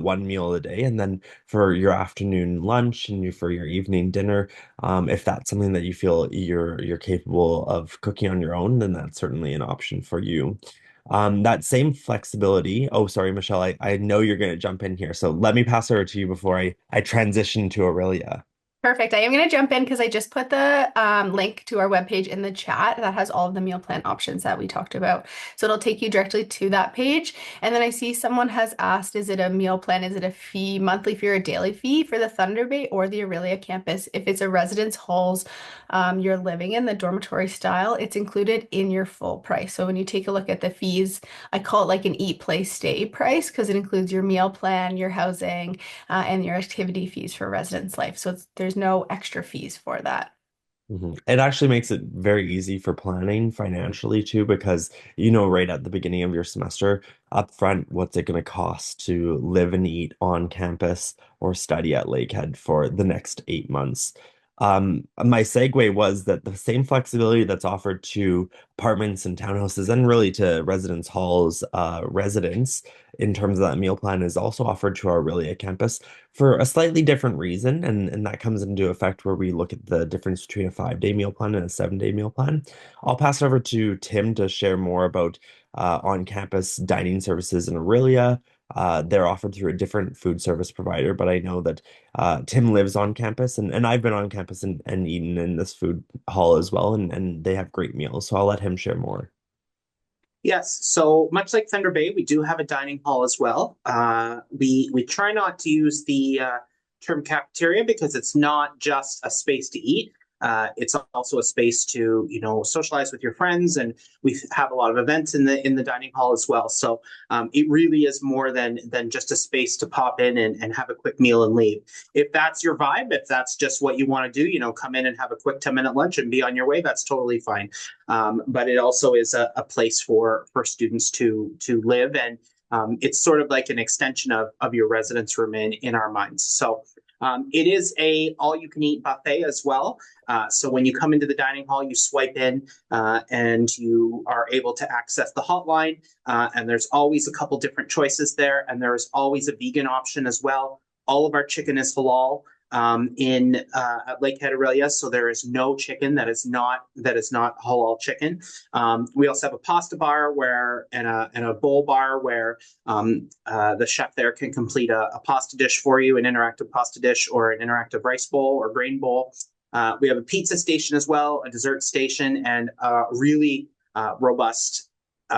one meal a day, and then for your afternoon lunch and for your evening dinner, if that's something that you feel you're capable of cooking on your own, then that's certainly an option for you. That same flexibility. Oh, sorry, Michelle, I know you're going to jump in here, so let me pass her to you before I transition to Aurelia. Perfect. I am going to jump in because I just put the link to our webpage in the chat that has all of the meal plan options that we talked about. So it'll take you directly to that page. And then I see someone has asked, is it a meal plan? Is it a fee, monthly fee or a daily fee for the Thunder Bay or the Aurelia campus? If it's a residence halls you're living in, the dormitory style, it's included in your full price. So when you take a look at the fees, I call it like an eat, play, stay price because it includes your meal plan, your housing, and your activity fees for residence life. So there's no extra fees for that. It actually makes it very easy for planning financially too, because you know right at the beginning of your semester, upfront, what's it going to cost to live and eat on campus or study at Lakehead for the next 8 months. My segue was that the same flexibility that's offered to apartments and townhouses and really to residence halls, residents in terms of that meal plan is also offered to our Aurelia campus for a slightly different reason, and that comes into effect where we look at the difference between a 5-day meal plan and a 7-day meal plan. I'll pass it over to Tim to share more about on-campus dining services in Aurelia. They're offered through a different food service provider, but I know that Tim lives on campus, and I've been on campus and eaten in this food hall as well, and they have great meals. So I'll let him share more. Yes, so much like Thunder Bay, we do have a dining hall as well. We try not to use the term cafeteria because it's not just a space to eat. It's also a space to, socialize with your friends, and we have a lot of events in the dining hall as well. So it really is more than just a space to pop in and have a quick meal and leave. If that's your vibe, if that's just what you want to do, come in and have a quick 10-minute lunch and be on your way, that's totally fine. But it also is a place for students to live, and it's sort of like an extension of your residence room in our minds. So it is a all-you-can-eat buffet as well. So when you come into the dining hall, you swipe in and you are able to access the hotline. And there's always a couple different choices there. And there's always a vegan option as well. All of our chicken is halal at Lakehead Aurelia, so there is no chicken that is not halal chicken. We also have a pasta bar and a bowl bar where the chef there can complete a pasta dish for you, an interactive pasta dish or an interactive rice bowl or grain bowl. We have a pizza station as well, a dessert station, and a really robust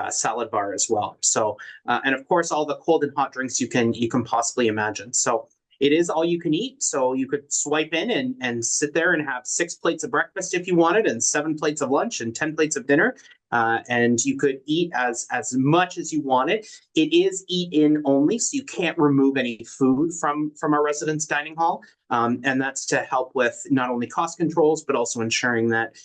salad bar as well. So, and of course, all the cold and hot drinks you can possibly imagine. So It is all you can eat, so you could swipe in and sit there and have 6 plates of breakfast if you wanted, and 7 plates of lunch, and 10 plates of dinner. And you could eat as much as you wanted. It is eat in only, so you can't remove any food from our residence dining hall, and that's to help with not only cost controls but also ensuring that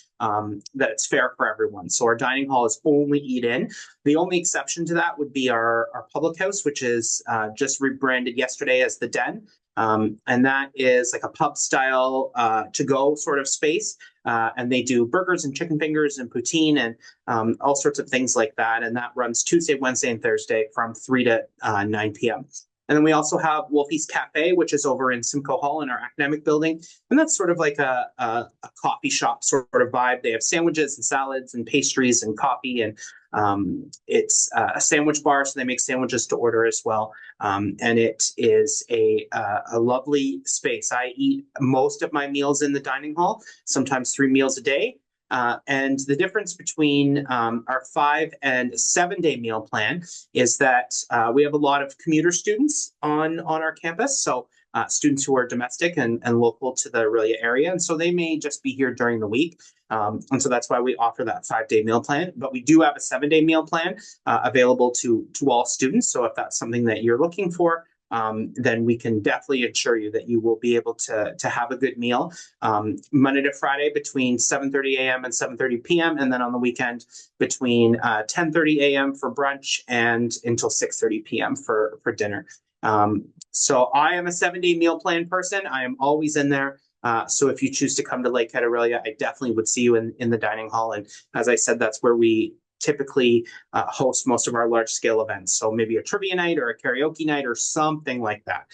it's fair for everyone. So our dining hall is only eat in. The only exception to that would be our public house, which is just rebranded yesterday as the Den. And that is like a pub style to go sort of space. And they do burgers and chicken fingers and poutine and all sorts of things like that. And that runs Tuesday, Wednesday, and Thursday from 3 to 9 p.m. And then we also have Wolfie's Cafe, which is over in Simcoe Hall in our academic building. And that's sort of like a coffee shop sort of vibe. They have sandwiches and salads and pastries and coffee. And it's a sandwich bar, so they make sandwiches to order as well. And it is a lovely space. I eat most of my meals in the dining hall, sometimes 3 meals a day. And the difference between our 5 and 7 day meal plan is that we have a lot of commuter students on our campus. So students who are domestic and local to the Aurelia area. And so they may just be here during the week. And so that's why we offer that 5 day meal plan. But we do have a 7 day meal plan available to all students. So if that's something that you're looking for, then we can definitely assure you that you will be able to have a good meal Monday to Friday between 7:30 a.m. and 7:30 p.m. and then on the weekend between 10:30 a.m. for brunch and until 6:30 p.m. for dinner. So I am a 7 day meal plan person. I am always in there. So if you choose to come to Lakehead Aurelia, I definitely would see you in the dining hall. And as I said, that's where we typically host most of our large scale events. So maybe a trivia night or a karaoke night or something like that.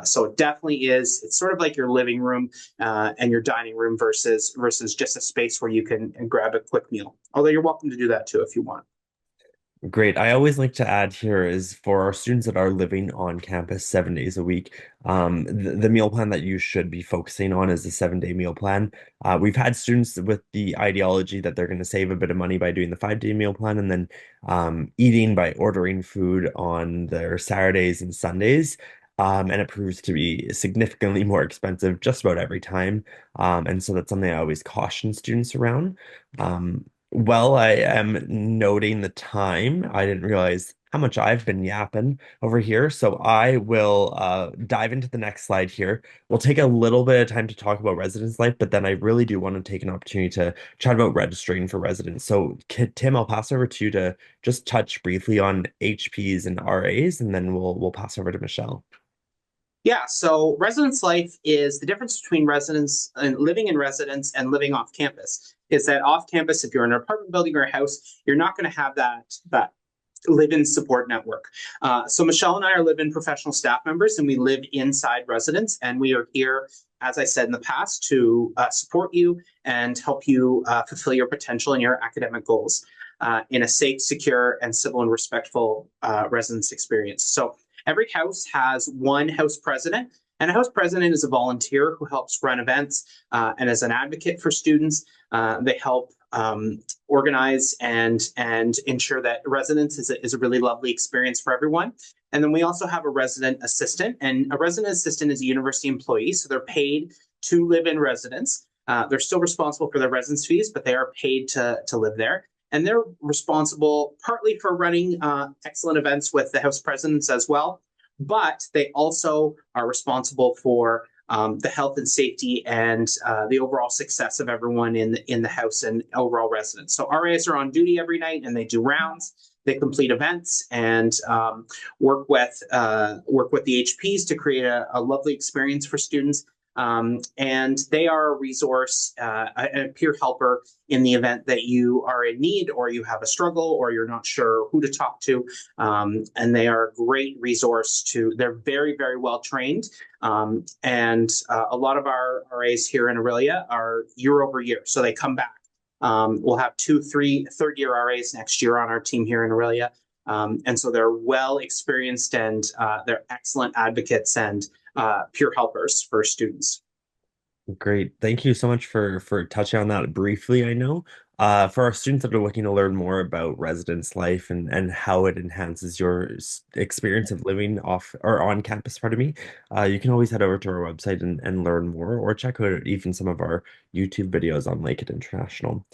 So it definitely is. It's sort of like your living room and your dining room versus just a space where you can grab a quick meal. Although you're welcome to do that too if you want. Great. I always like to add here is for our students that are living on campus 7 days a week, the meal plan that you should be focusing on is the 7 day meal plan. We've had students with the ideology that they're going to save a bit of money by doing the 5 day meal plan and then eating by ordering food on their Saturdays and Sundays. And it proves to be significantly more expensive just about every time. And so that's something I always caution students around. Well, I am noting the time. I didn't realize how much I've been yapping over here. So I will dive into the next slide here. We'll take a little bit of time to talk about residence life, but then I really do want to take an opportunity to chat about registering for residence. So, Tim, I'll pass over to you to just touch briefly on HPs and RAs, and then we'll pass over to Michelle. Yeah, so residence life is the difference between residence and living in residence and living off campus. Is that off campus, if you're in an apartment building or a house, you're not going to have that live-in support network. So Michelle and I are live-in professional staff members, and we live inside residence, and we are here, as I said in the past, to support you and help you fulfill your potential and your academic goals in a safe, secure, and civil and respectful residence experience. So every house has one house president, and a house president is a volunteer who helps run events and as an advocate for students. They help organize and ensure that residence is a really lovely experience for everyone. And then we also have a resident assistant, and a resident assistant is a university employee, so they're paid to live in residence. They're still responsible for their residence fees, but they are paid to live there. And they're responsible partly for running excellent events with the house presidents as well, but they also are responsible for the health and safety and the overall success of everyone in the house and overall residence. So RAs are on duty every night, and they do rounds. They complete events and work with the HPs to create a lovely experience for students. And they are a resource, a peer helper in the event that you are in need or you have a struggle or you're not sure who to talk to. And they are a great resource they're very, very well trained. And a lot of our RAs here in Aurelia are year over year, so they come back. We'll have 2, 3 third-year RAs next year on our team here in Aurelia. And so they're well experienced and they're excellent advocates and peer helpers for students. Great. Thank you so much for touching on that briefly, I know. For our students that are looking to learn more about residence life and how it enhances your experience of living off or on campus, pardon me, you can always head over to our website and learn more, or check out even some of our YouTube videos on Lakehead International.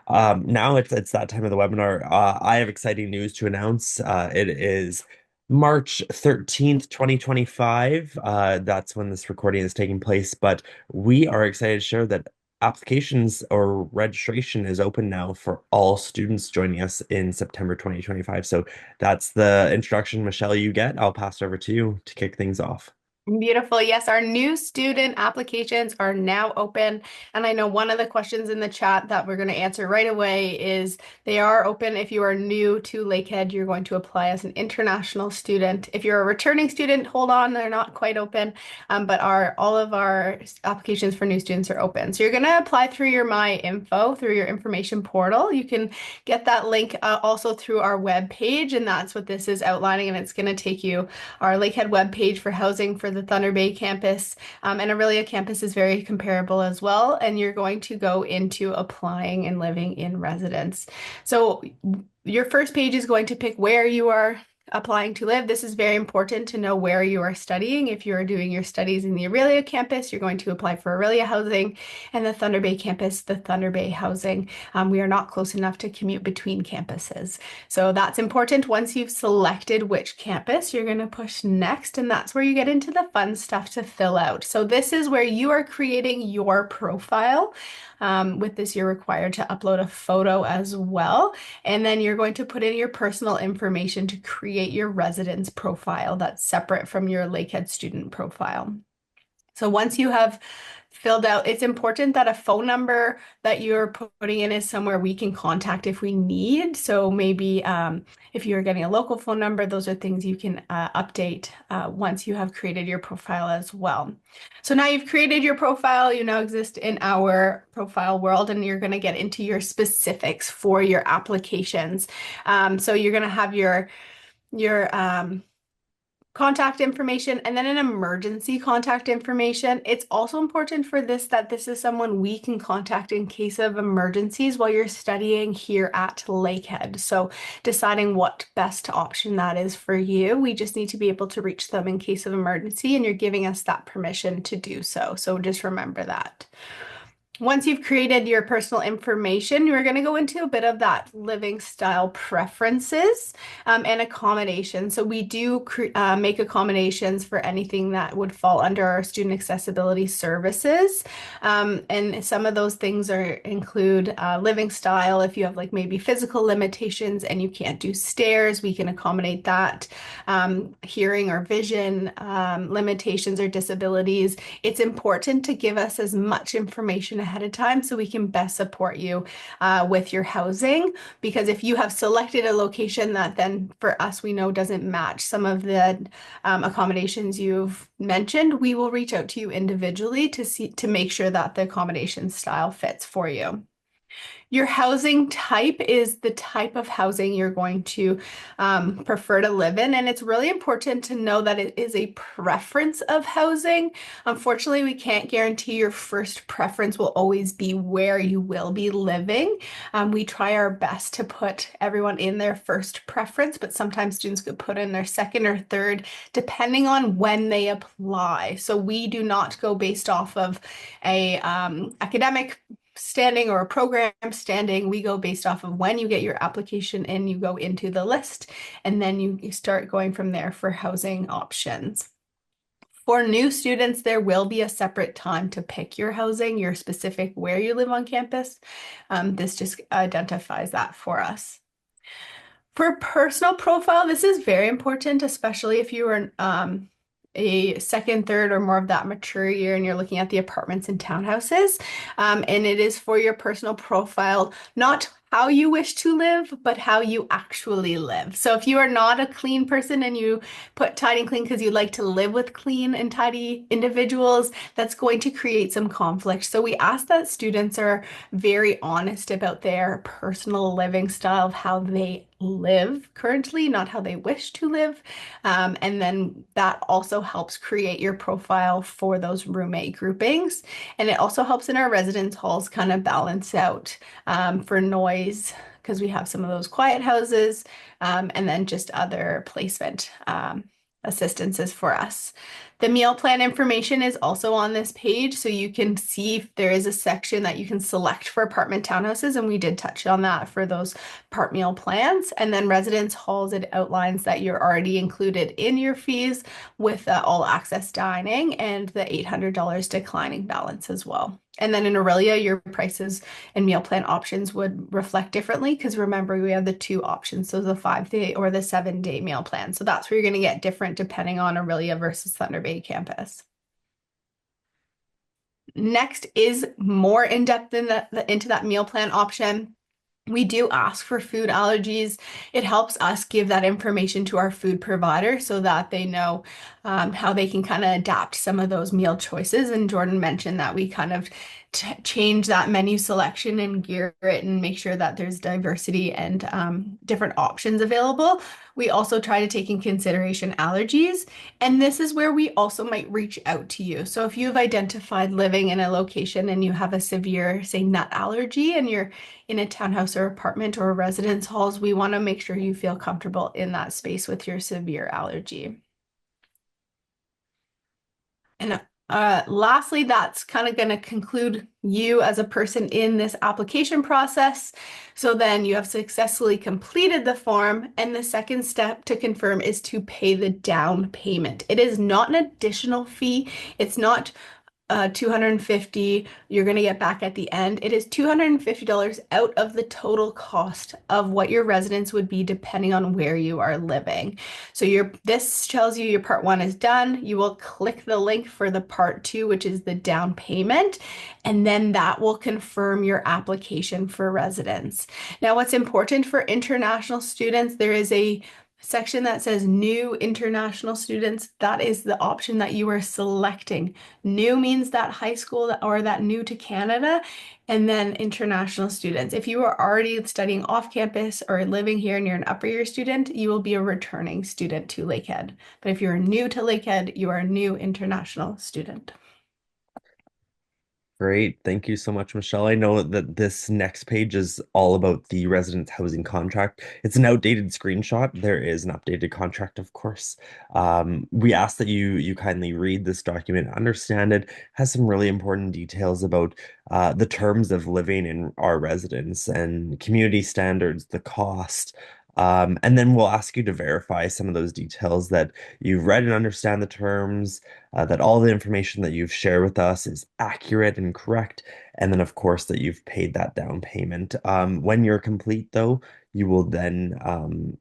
Now it's that time of the webinar. I have exciting news to announce. It is March 13th, 2025. That's when this recording is taking place, but we are excited to share that applications or registration is open now for all students joining us in September 2025. So that's the introduction, Michelle, you get. I'll pass it over to you to kick things off. Beautiful. Yes, our new student applications are now open. And I know one of the questions in the chat that we're going to answer right away is they are open. If you are new to Lakehead, you're going to apply as an international student. If you're a returning student, hold on, they're not quite open. But all of our applications for new students are open. So you're going to apply through your My Info, through your information portal. You can get that link also through our web page, and that's what this is outlining. And it's going to take you our Lakehead web page for housing for the Thunder Bay campus. And Aurelia campus is very comparable as well. And you're going to go into applying and living in residence. So your first page is going to pick where you are applying to live. This is very important to know where you are studying. If you are doing your studies in the Aurelia campus, you're going to apply for Aurelia housing, and the Thunder Bay campus, the Thunder Bay housing. We are not close enough to commute between campuses. So that's important. Once you've selected which campus, you're going to push next, and that's where you get into the fun stuff to fill out. So this is where you are creating your profile. With this, you're required to upload a photo as well. And then you're going to put in your personal information to create your residence profile that's separate from your Lakehead student profile. So once you have filled out, it's important that a phone number that you're putting in is somewhere we can contact if we need. So maybe if you're getting a local phone number, those are things you can update once you have created your profile as well. So now you've created your profile, you now exist in our profile world, and you're going to get into your specifics for your applications. So you're going to have your contact information, and then an emergency contact information. It's also important for this that this is someone we can contact in case of emergencies while you're studying here at Lakehead. So deciding what best option that is for you, we just need to be able to reach them in case of emergency, and you're giving us that permission to do so. So just remember that. Once you've created your personal information, you're going to go into a bit of that living style preferences and accommodations. So we do make accommodations for anything that would fall under our student accessibility services. And some of those things include living style. If you have like maybe physical limitations and you can't do stairs, we can accommodate that. Hearing or vision limitations or disabilities. It's important to give us as much information ahead of time so we can best support you with your housing, because if you have selected a location that then for us we know doesn't match some of the accommodations you've mentioned, we will reach out to you individually to make sure that the accommodation style fits for you. Your housing type is the type of housing you're going to prefer to live in. And it's really important to know that it is a preference of housing. Unfortunately, we can't guarantee your first preference will always be where you will be living. We try our best to put everyone in their first preference, but sometimes students could put in their second or third, depending on when they apply. So we do not go based off of a academic standing or a program standing. We go based off of when you get your application in, you go into the list, and then you start going from there for housing options. For new students, there will be a separate time to pick your housing, your specific where you live on campus. This just identifies that for us. For personal profile, this is very important, especially if you are a second, third, or more of that mature year and you're looking at the apartments and townhouses. And it is for your personal profile, not how you wish to live, but how you actually live. So if you are not a clean person and you put tidy and clean because you like to live with clean and tidy individuals, that's going to create some conflict. So we ask that students are very honest about their personal living style of how they live currently, not how they wish to live. And then that also helps create your profile for those roommate groupings. And it also helps in our residence halls kind of balance out for noise because we have some of those quiet houses, and then just other placement assistances for us. The meal plan information is also on this page, so you can see if there is a section that you can select for apartment townhouses, and we did touch on that for those part meal plans. And then residence halls, it outlines that you're already included in your fees with all access dining and the $800 declining balance as well. And then in Aurelia, your prices and meal plan options would reflect differently because remember, we have the two options, so the 5-day or the 7-day meal plan. So that's where you're going to get different depending on Aurelia versus Thunder Bay campus. Next is more in depth into that meal plan option. We do ask for food allergies. It helps us give that information to our food provider so that they know how they can kind of adapt some of those meal choices. And Jordan mentioned that we kind of change that menu selection and gear it and make sure that there's diversity and different options available. We also try to take in consideration allergies. And this is where we also might reach out to you. So if you've identified living in a location and you have a severe, say, nut allergy and you're in a townhouse or apartment or residence halls, we want to make sure you feel comfortable in that space with your severe allergy. And lastly, that's kind of going to conclude you as a person in this application process. So then you have successfully completed the form, and the second step to confirm is to pay the down payment. It is not an additional fee. It's not 250 you're going to get back at the end. It is $250 out of the total cost of what your residence would be depending on where you are living. So this tells you your part one is done. You will click the link for the part two, which is the down payment, and then that will confirm your application for residence. Now, what's important for international students, there is a section that says new international students. That is the option that you are selecting. New means that high school or that new to Canada, and then international students. If you are already studying off campus or living here and you're an upper year student, you will be a returning student to Lakehead. But if you're new to Lakehead, you are a new international student. Great. Thank you so much, Michelle. I know that this next page is all about the residence housing contract. It's an outdated screenshot. There is an updated contract, of course. We ask that you kindly read this document, understand it, has some really important details about the terms of living in our residence and community standards, the cost. And then we'll ask you to verify some of those details that you've read and understand the terms, that all the information that you've shared with us is accurate and correct, and then, of course, that you've paid that down payment. When you're complete, though, you will then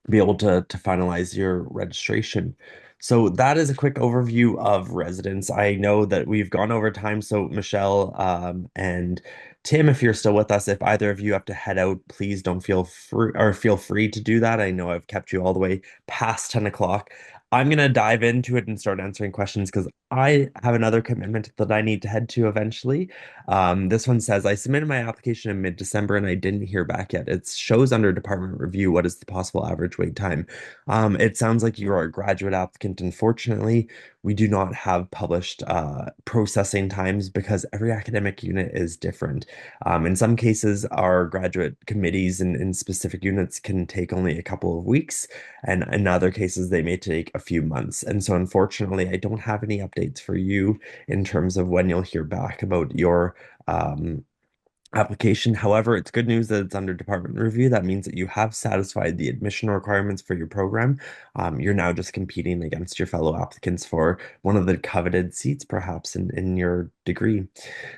be able to finalize your registration. So that is a quick overview of residence. I know that we've gone over time, so Michelle and Tim, if you're still with us, if either of you have to head out, please don't feel free to do that. I know I've kept you all the way past 10 o'clock. I'm gonna dive into it and start answering questions because I have another commitment that I need to head to eventually. This one says, I submitted my application in mid-December and I didn't hear back yet. It shows under department review what is the possible average wait time. It sounds like you are a graduate applicant. Unfortunately, we do not have published processing times because every academic unit is different. In some cases, our graduate committees in specific units can take only a couple of weeks, and in other cases, they may take a few months. And so, unfortunately, I don't have any updates for you in terms of when you'll hear back about your um, application. However, it's good news that it's under department review. That means that you have satisfied the admission requirements for your program. You're now just competing against your fellow applicants for one of the coveted seats, perhaps in your degree.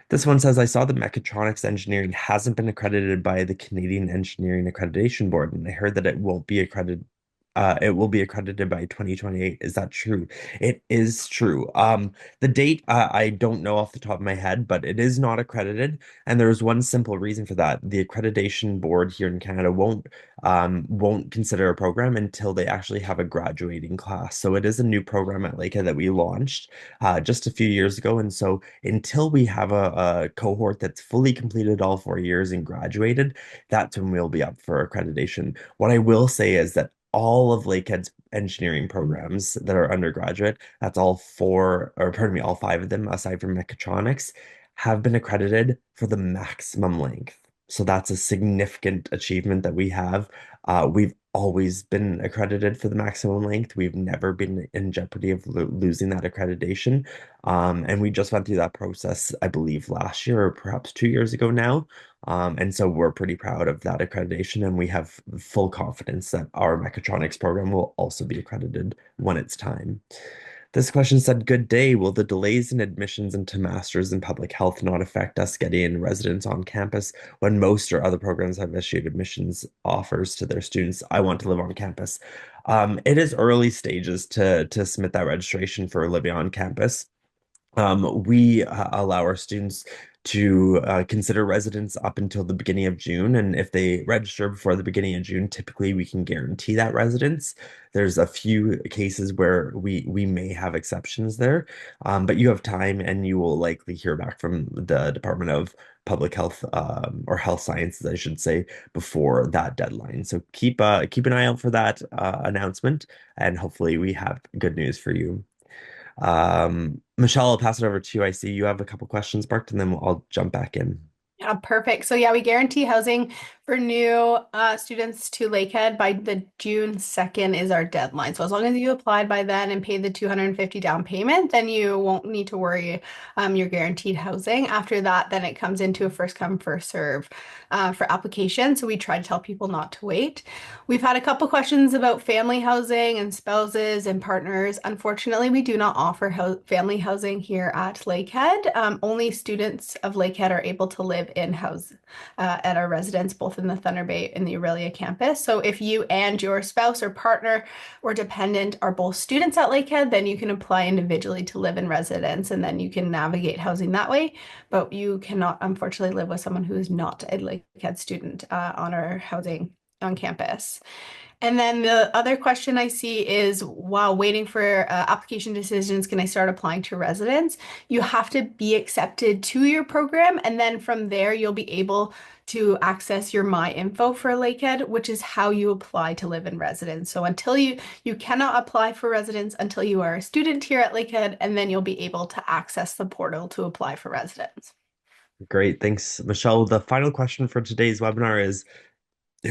This one says, I saw that mechatronics engineering hasn't been accredited by the Canadian Engineering Accreditation Board, and I heard that it won't be it will be accredited by 2028. Is that true? It is true. The date, I don't know off the top of my head, but it is not accredited. And there's one simple reason for that. The accreditation board here in Canada won't consider a program until they actually have a graduating class. So it is a new program at Lakehead that we launched just a few years ago. And so until we have a cohort that's fully completed all 4 years and graduated, that's when we'll be up for accreditation. What I will say is that all of Lakehead's engineering programs that are undergraduate, that's all four, or pardon me, all five of them, aside from mechatronics, have been accredited for the maximum length. So that's a significant achievement that we have. We've always been accredited for the maximum length. We've never been in jeopardy of losing that accreditation. And we just went through that process, I believe, last year or perhaps 2 years ago now. And so we're pretty proud of that accreditation, and we have full confidence that our mechatronics program will also be accredited when it's time. This question said, good day. Will the delays in admissions into masters in public health not affect us getting in residents on campus when most or other programs have issued admissions offers to their students? I want to live on campus. It is early stages to submit that registration for living on campus. We allow our students to consider residence up until the beginning of June. And if they register before the beginning of June, typically we can guarantee that residence. There's a few cases where we may have exceptions there, but you have time and you will likely hear back from the Department of Public Health or Health Sciences, I should say, before that deadline. So keep an eye out for that announcement, and hopefully we have good news for you. Michelle, I'll pass it over to you. I see you have a couple questions marked, and then I'll jump back in. Yeah, perfect. So yeah, we guarantee housing for new students to Lakehead by the June 2nd is our deadline. So as long as you applied by then and paid the 250 down payment, then you won't need to worry. You're guaranteed housing. After that, then it comes into a first come, first serve for application. So we try to tell people not to wait. We've had a couple questions about family housing and spouses and partners. Unfortunately, we do not offer family housing here at Lakehead. Only students of Lakehead are able to live in-house at our residence, both in the Thunder Bay and the Aurelia campus. So if you and your spouse or partner or dependent are both students at Lakehead, then you can apply individually to live in residence, and then you can navigate housing that way. But you cannot, unfortunately, live with someone who is not a Lakehead student on our housing on campus. And then the other question I see is, while waiting for application decisions, can I start applying to residents? You have to be accepted to your program, and then from there you'll be able to access your My Info for Lakehead, which is how you apply to live in residence. So until you cannot apply for residence until you are a student here at Lakehead, and then you'll be able to access the portal to apply for residence. Great, thanks, Michelle. The final question for today's webinar is,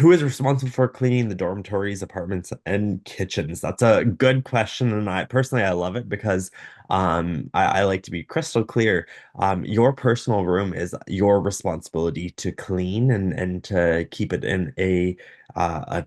who is responsible for cleaning the dormitories, apartments, and kitchens? That's a good question, and I personally I love it because I like to be crystal clear. Your personal room is your responsibility to clean and to keep it in a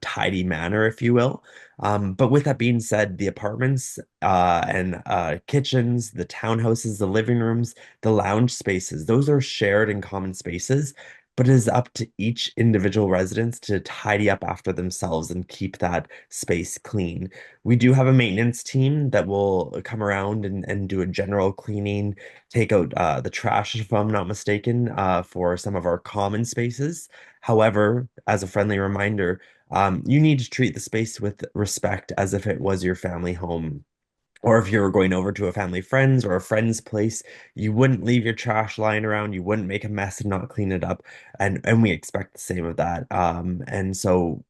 tidy manner, if you will. But with that being said, the apartments and kitchens, the townhouses, the living rooms, the lounge spaces, those are shared and common spaces, but it is up to each individual residence to tidy up after themselves and keep that space clean. We do have a maintenance team that will come around and do a general cleaning, take out the trash, if I'm not mistaken, for some of our common spaces. However, as a friendly reminder, you need to treat the space with respect as if it was your family home. Or if you're going over to a family friend's or a friend's place, you wouldn't leave your trash lying around. You wouldn't make a mess and not clean it up. And we expect the same of that. And so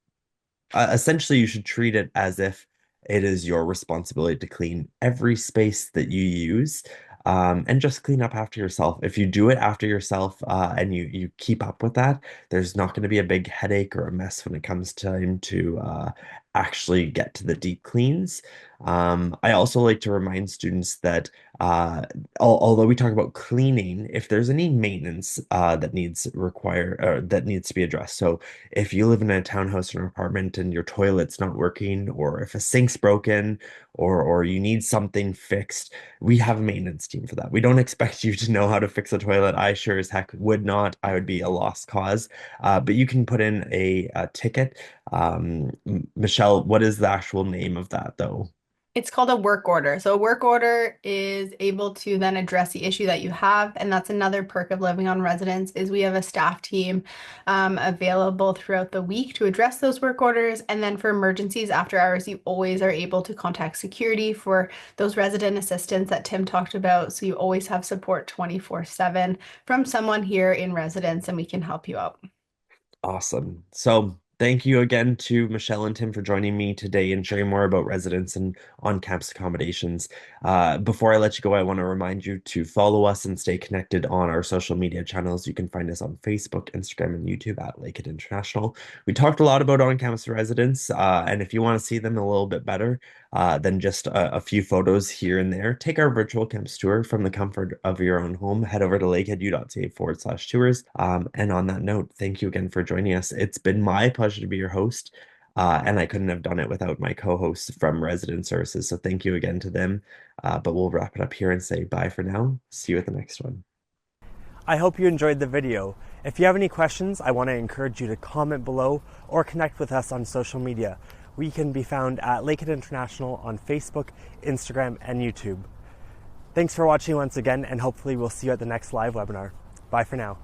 essentially, you should treat it as if it is your responsibility to clean every space that you use, and just clean up after yourself. If you do it after yourself, and you keep up with that, there's not going to be a big headache or a mess when it comes time to actually get to the deep cleans. I also like to remind students that although we talk about cleaning, if there's any maintenance that needs to be addressed. So if you live in a townhouse or an apartment and your toilet's not working, or if a sink's broken, or you need something fixed, we have a maintenance team for that. We don't expect you to know how to fix a toilet. I sure as heck would not. I would be a lost cause. But you can put in a ticket. Michelle Michelle, what is the actual name of that though? It's called a work order. So a work order is able to then address the issue that you have, and that's another perk of living on residence is we have a staff team available throughout the week to address those work orders. And then for emergencies after hours, you always are able to contact security for those resident assistants that Tim talked about. So you always have support 24/7 from someone here in residence, and we can help you out. Awesome. So thank you again to Michelle and Tim for joining me today and sharing more about residence and on-campus accommodations. Before I let you go, I want to remind you to follow us and stay connected on our social media channels. You can find us on Facebook, Instagram, and YouTube at Lakehead International. We talked a lot about on-campus residents, and if you want to see them a little bit better, than just a few photos here and there. Take our virtual campus tour from the comfort of your own home. Head over to lakeheadu.ca/tours. And on that note, thank you again for joining us. It's been my pleasure to be your host, and I couldn't have done it without my co-hosts from Resident Services. So thank you again to them. But we'll wrap it up here and say bye for now. See you at the next one. I hope you enjoyed the video. If you have any questions, I want to encourage you to comment below or connect with us on social media. We can be found at Lakehead International on Facebook, Instagram, and YouTube. Thanks for watching once again, and hopefully we'll see you at the next live webinar. Bye for now.